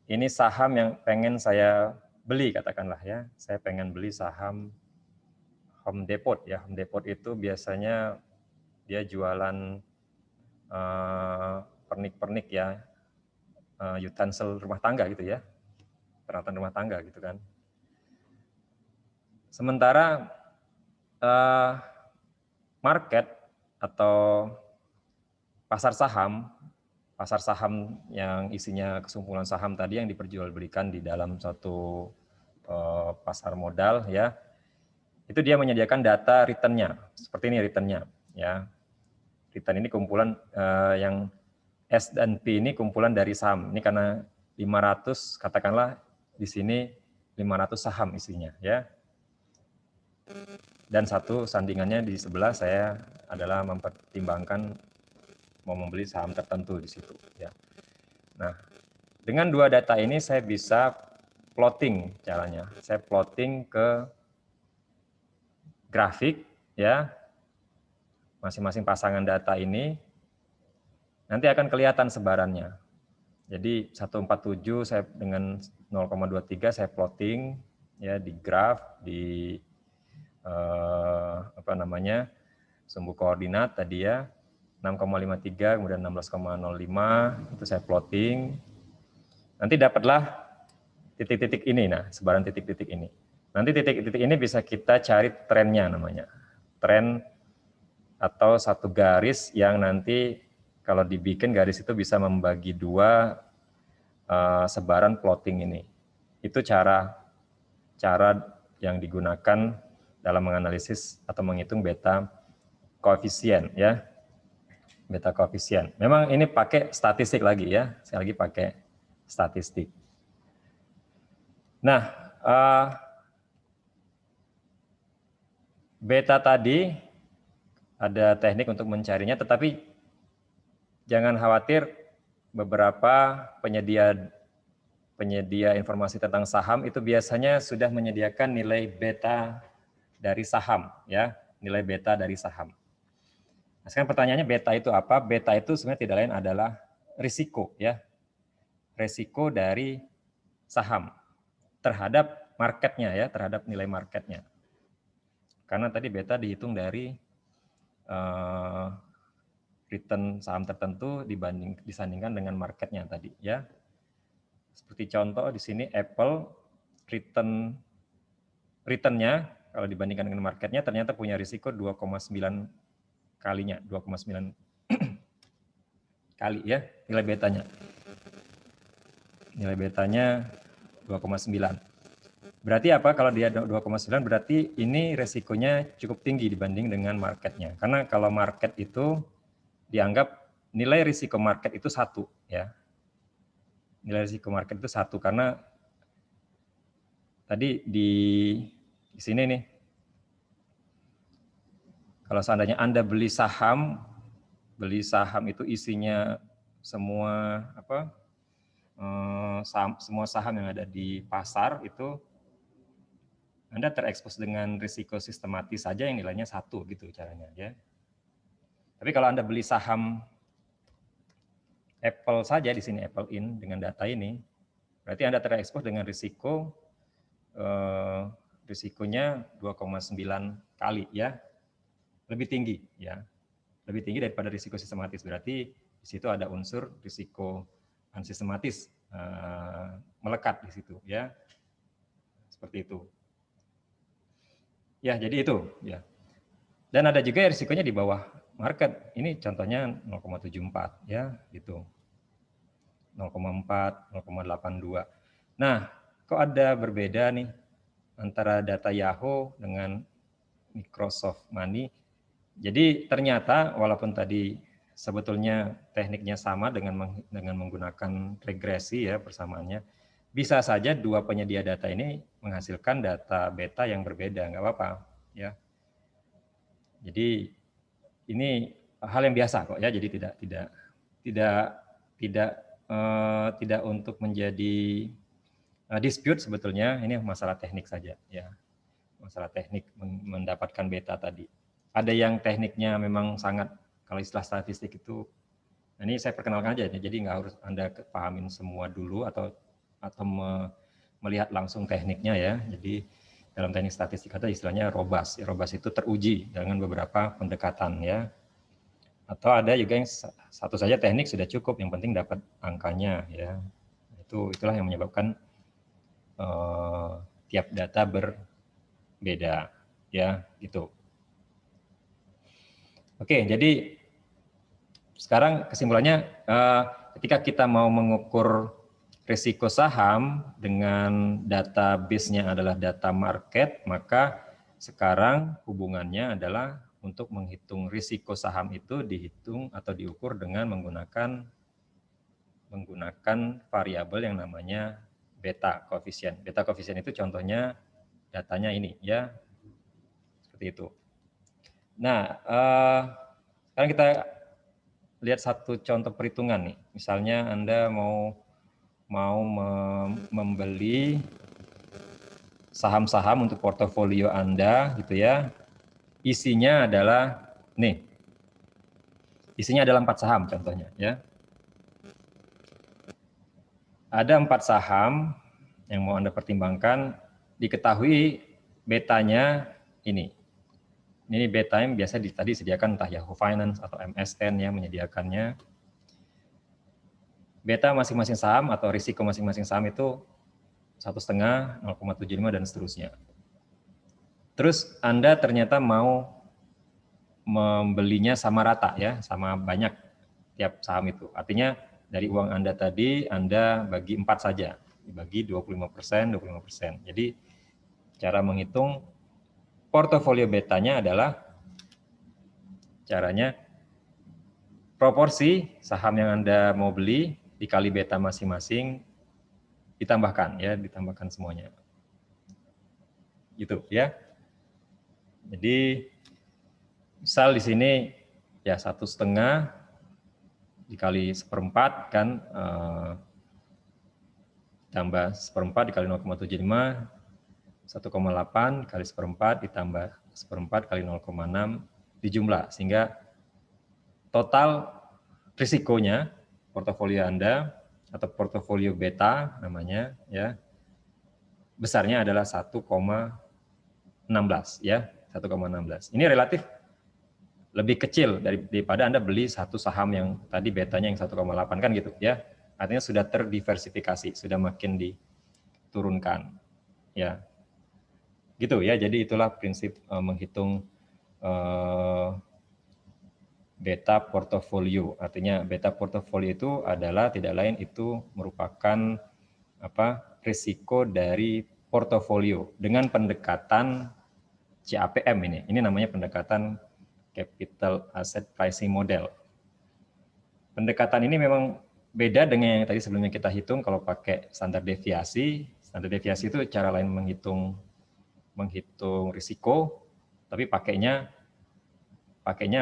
Ini saham yang pengen saya beli, katakanlah, ya. Saya pengen beli saham Home Depot, ya. Home Depot itu biasanya dia jualan pernik-pernik, ya, utensil rumah tangga gitu, ya, peralatan rumah tangga gitu kan. Sementara market atau pasar saham yang isinya kesumpulan saham tadi yang diperjualbelikan di dalam suatu pasar modal, ya, itu dia menyediakan data return-nya. Seperti ini return-nya, ya. Return ini kumpulan yang S dan P ini kumpulan dari saham. Ini karena 500, katakanlah di sini 500 saham isinya, ya. Dan satu sandingannya di sebelah saya adalah mempertimbangkan mau membeli saham tertentu di situ, ya. Nah, dengan 2 data ini saya bisa plotting caranya. Saya plotting ke grafik, ya, masing-masing pasangan data ini, nanti akan kelihatan sebarannya. Jadi 147 saya dengan 0,23 saya plotting, ya, di graf, di sumbu koordinat tadi, ya, 6,53 kemudian 16,05 itu saya plotting. Nanti dapatlah titik-titik ini, nah, sebaran titik-titik ini. Nanti titik-titik ini bisa kita cari trennya namanya. Tren atau satu garis yang nanti kalau dibikin garis itu bisa membagi 2 sebaran plotting ini. Itu cara yang digunakan dalam menganalisis atau menghitung beta koefisien, ya. Beta koefisien. Memang ini pakai statistik lagi, ya. Sekali lagi pakai statistik. Nah, beta tadi ada teknik untuk mencarinya, tetapi jangan khawatir, beberapa penyedia informasi tentang saham itu biasanya sudah menyediakan nilai beta dari saham, ya, nilai beta dari saham. Nah, sekarang pertanyaannya beta itu apa? Beta itu sebenarnya tidak lain adalah risiko, ya, risiko dari saham terhadap marketnya, ya, terhadap nilai marketnya. Karena tadi beta dihitung dari return saham tertentu disandingkan dengan marketnya tadi, ya. Seperti contoh di sini Apple returnnya kalau dibandingkan dengan marketnya ternyata punya risiko 2,9 kalinya, 2,9 kali, ya, nilai betanya. Nilai betanya 2,9. Berarti apa? Kalau dia 2,9 berarti ini resikonya cukup tinggi dibanding dengan marketnya. Karena kalau market itu dianggap nilai risiko market itu 1, ya. Nilai risiko market itu 1 karena tadi di sini nih, kalau seandainya Anda beli saham itu isinya semua semua saham yang ada di pasar itu, Anda terekspos dengan risiko sistematis saja yang nilainya 1 gitu caranya, ya. Tapi kalau Anda beli saham Apple saja di sini, Apple Inc. dengan data ini, berarti Anda terekspos dengan risikonya 2,9 kali ya, lebih tinggi ya, lebih tinggi daripada risiko sistematis. Berarti di situ ada unsur risiko unsistematis melekat di situ ya, seperti itu. Ya, jadi itu ya. Dan ada juga risikonya di bawah market. Ini contohnya 0,74 ya, gitu. 0,4, 0,82. Nah, kok ada berbeda nih antara data Yahoo dengan Microsoft Money? Jadi ternyata walaupun tadi sebetulnya tekniknya sama dengan menggunakan regresi ya persamaannya, bisa saja dua penyedia data ini menghasilkan data beta yang berbeda, nggak apa-apa ya. Jadi ini hal yang biasa kok ya. Jadi tidak untuk menjadi dispute sebetulnya. Ini masalah teknik saja ya, masalah teknik mendapatkan beta tadi. Ada yang tekniknya memang sangat, kalau istilah statistik itu, ini saya perkenalkan aja, jadi nggak harus Anda pahamin semua dulu atau melihat langsung tekniknya ya. Jadi dalam teknik statistik ada istilahnya robust. Robust itu teruji dengan beberapa pendekatan ya. Atau ada juga yang satu saja teknik sudah cukup, yang penting dapat angkanya ya. Itulah yang menyebabkan tiap data berbeda ya, gitu. Oke, jadi sekarang kesimpulannya, ketika kita mau mengukur risiko saham dengan database-nya adalah data market, maka sekarang hubungannya adalah untuk menghitung risiko saham itu dihitung atau diukur dengan menggunakan variabel yang namanya beta koefisien. Beta koefisien itu contohnya datanya ini ya, seperti itu. Nah, sekarang kita lihat satu contoh perhitungan nih. Misalnya Anda mau membeli saham-saham untuk portofolio Anda gitu ya. Isinya adalah nih. Isinya adalah 4 saham contohnya ya. Ada 4 saham yang mau Anda pertimbangkan, diketahui betanya ini. Ini beta yang biasa tadi disediakan entah Yahoo Finance atau MSN ya menyediakannya. Beta masing-masing saham atau risiko masing-masing saham itu 1,5, 0,75 dan seterusnya. Terus Anda ternyata mau membelinya sama rata ya, sama banyak tiap saham itu. Artinya dari uang Anda tadi Anda bagi 4 saja, dibagi 25%, 25%. Jadi cara menghitung portofolio betanya adalah caranya proporsi saham yang Anda mau beli dikali beta masing-masing ditambahkan ya, ditambahkan semuanya. Gitu ya. Jadi misal di sini ya 1,5 dikali 1/4 kan, tambah 1/4 dikali 0,75, 1,8 kali 1/4 ditambah 1/4 kali 0,6 dijumlah, sehingga total risikonya portofolio Anda atau portofolio beta namanya ya, besarnya adalah 1,16 ya, 1,16. Ini relatif lebih kecil daripada Anda beli satu saham yang tadi betanya yang 1,8 kan gitu ya. Artinya sudah terdiversifikasi, sudah makin diturunkan ya. Gitu ya. Jadi itulah prinsip menghitung beta portofolio. Artinya beta portofolio itu adalah tidak lain itu merupakan risiko dari portofolio dengan pendekatan CAPM ini. Ini namanya pendekatan Capital Asset Pricing Model. Pendekatan ini memang beda dengan yang tadi sebelumnya kita hitung kalau pakai standar deviasi. Standar deviasi itu cara lain menghitung risiko, tapi pakainya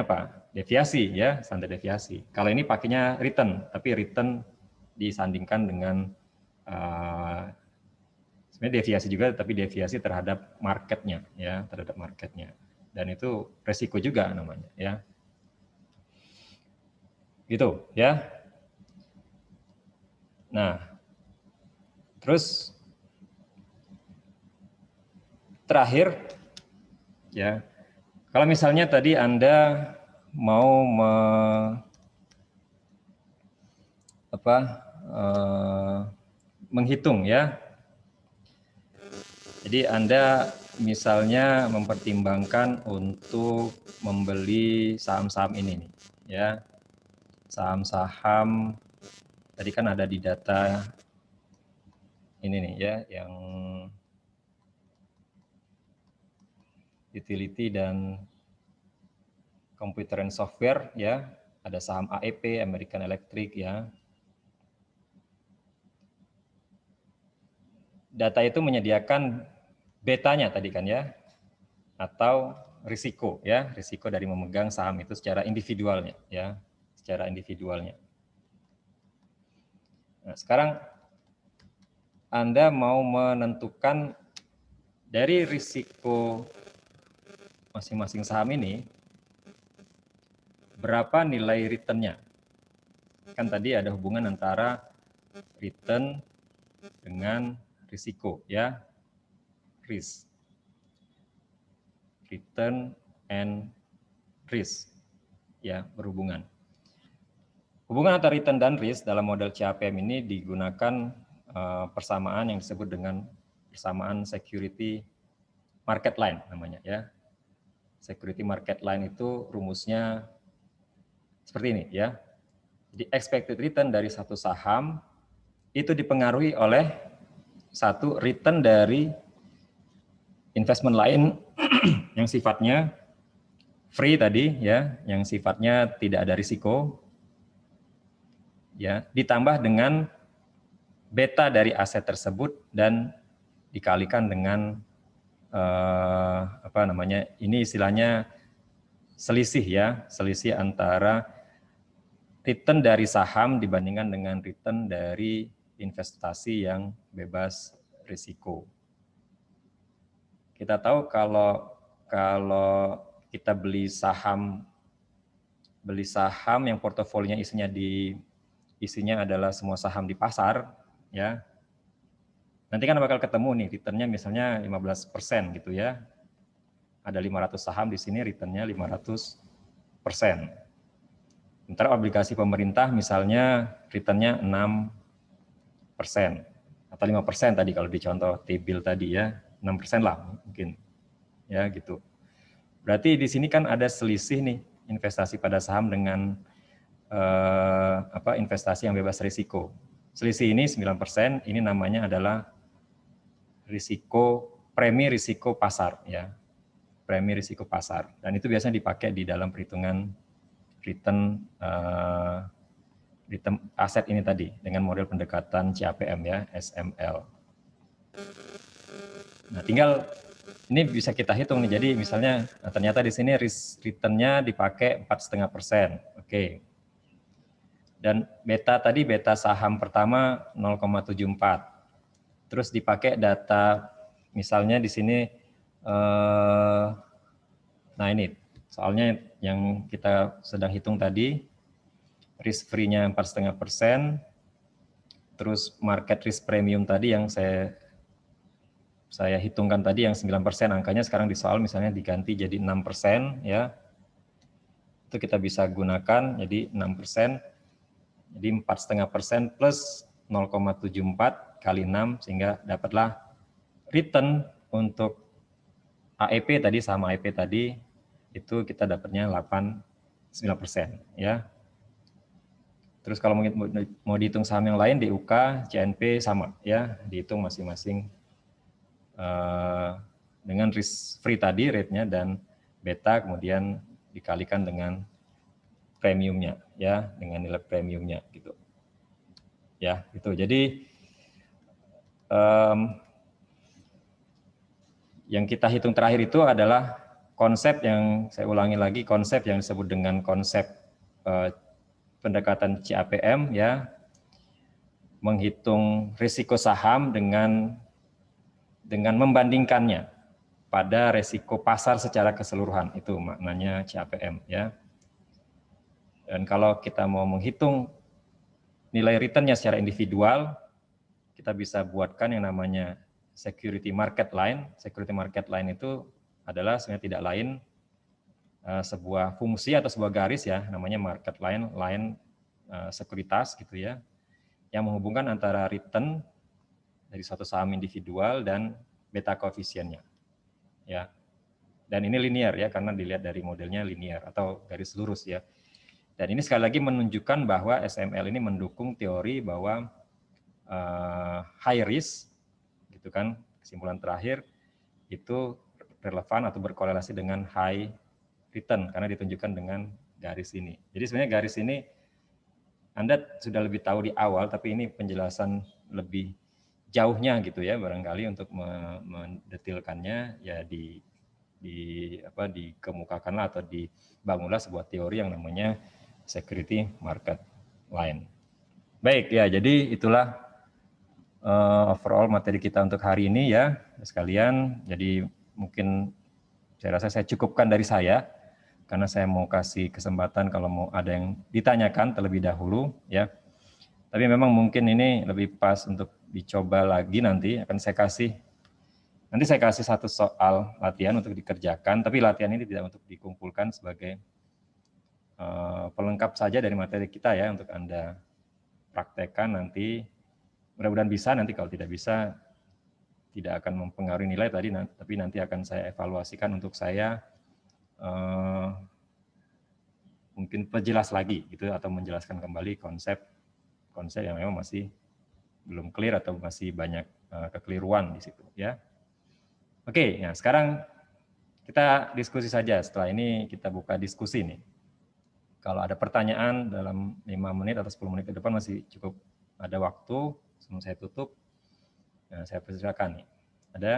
apa? Deviasi ya, standar deviasi. Kalau ini pakainya return, tapi return disandingkan dengan sebenarnya deviasi juga, tapi deviasi terhadap marketnya ya, terhadap marketnya. Dan itu resiko juga namanya ya. Gitu ya. Nah, terus terakhir ya, kalau misalnya tadi Anda mau menghitung ya. Jadi Anda misalnya mempertimbangkan untuk membeli saham-saham ini nih, ya. Saham-saham tadi kan ada di data ini nih ya, yang utility dan computer and software ya. Ada saham AEP, American Electric ya. Data itu menyediakan betanya tadi kan ya, atau risiko ya, risiko dari memegang saham itu secara individualnya ya, secara individualnya. Nah, sekarang Anda mau menentukan dari risiko masing-masing saham ini berapa nilai return-nya. Kan tadi ada hubungan antara return dengan risiko ya, risk. Return and risk ya, berhubungan. Hubungan antara return dan risk dalam model CAPM ini digunakan persamaan yang disebut dengan persamaan security market line namanya ya. Security market line itu rumusnya seperti ini ya. Jadi expected return dari satu saham itu dipengaruhi oleh satu return dari investment lain yang sifatnya free tadi ya, yang sifatnya tidak ada risiko ya, ditambah dengan beta dari aset tersebut dan dikalikan dengan ini istilahnya selisih ya, selisih antara return dari saham dibandingkan dengan return dari investasi yang bebas risiko. Kita tahu kalau kita beli saham yang portofolinya isinya adalah semua saham di pasar ya. Nanti kan bakal ketemu nih returnnya misalnya 15% gitu ya. Ada 500 saham di sini returnnya 500%. Sementara obligasi pemerintah misalnya returnnya 6% atau 5% tadi kalau di contoh T-bill tadi ya, 6% lah mungkin ya gitu. Berarti di sini kan ada selisih nih investasi pada saham dengan investasi yang bebas risiko. Selisih ini 9%, ini namanya adalah premi risiko pasar ya. Premi risiko pasar, dan itu biasanya dipakai di dalam perhitungan return aset ini tadi dengan model pendekatan CAPM ya, SML. Nah, tinggal ini bisa kita hitung nih. Jadi misalnya ternyata di sini risk return-nya dipakai 4,5%. Oke. Dan beta tadi beta saham pertama 0,74. Terus dipakai data misalnya di sini nah ini soalnya yang kita sedang hitung tadi risk free-nya 4,5%, terus market risk premium tadi yang saya hitungkan tadi yang 9%, angkanya sekarang di soal misalnya diganti jadi 6% ya. Itu kita bisa gunakan jadi 6%, jadi 4,5% plus 0,74 kali 6 sehingga dapatlah return untuk AEP tadi, sama AEP tadi itu kita dapatnya 8,9% ya. Terus kalau mau dihitung saham yang lain DUK, CNP sama ya, dihitung masing-masing dengan risk free tadi rate-nya dan beta kemudian dikalikan dengan premiumnya ya, dengan nilai premiumnya gitu. Ya, itu. Jadi yang kita hitung terakhir itu adalah konsep yang saya ulangi lagi, konsep yang disebut dengan konsep pendekatan CAPM ya, menghitung risiko saham dengan membandingkannya pada risiko pasar secara keseluruhan, itu maknanya CAPM ya. Dan kalau kita mau menghitung nilai returnnya secara individual, kita bisa buatkan yang namanya security market line. Security market line itu adalah sebenarnya tidak lain sebuah fungsi atau sebuah garis ya, namanya market line, sekuritas gitu ya, yang menghubungkan antara return dari suatu saham individual dan beta koefisiennya. Ya. Dan ini linear ya, karena dilihat dari modelnya linear atau garis lurus ya. Dan ini sekali lagi menunjukkan bahwa SML ini mendukung teori bahwa high risk, gitu kan, kesimpulan terakhir itu relevan atau berkorelasi dengan high return karena ditunjukkan dengan garis ini. Jadi sebenarnya garis ini Anda sudah lebih tahu di awal, tapi ini penjelasan lebih jauhnya gitu ya, barangkali untuk mendetilkannya ya dikemukakanlah atau dibangunlah sebuah teori yang namanya security market line. Baik ya, jadi itulah overall materi kita untuk hari ini ya sekalian. Jadi mungkin saya rasa saya cukupkan dari saya karena saya mau kasih kesempatan kalau mau ada yang ditanyakan terlebih dahulu ya. Tapi memang mungkin ini lebih pas untuk dicoba lagi nanti akan saya kasih. Nanti saya kasih satu soal latihan untuk dikerjakan, tapi latihan ini tidak untuk dikumpulkan sebagai pelengkap saja dari materi kita ya untuk Anda praktekkan nanti. Mudah-mudahan bisa, nanti kalau tidak bisa tidak akan mempengaruhi nilai tadi, tapi nanti akan saya evaluasikan untuk saya mungkin perjelas lagi gitu atau menjelaskan kembali konsep yang memang masih belum clear atau masih banyak kekeliruan di situ ya. Oke, nah sekarang kita diskusi saja. Setelah ini kita buka diskusi nih. Kalau ada pertanyaan dalam 5 menit atau 10 menit ke depan masih cukup ada waktu sebelum saya tutup. Nah, saya persilakan nih. Ada?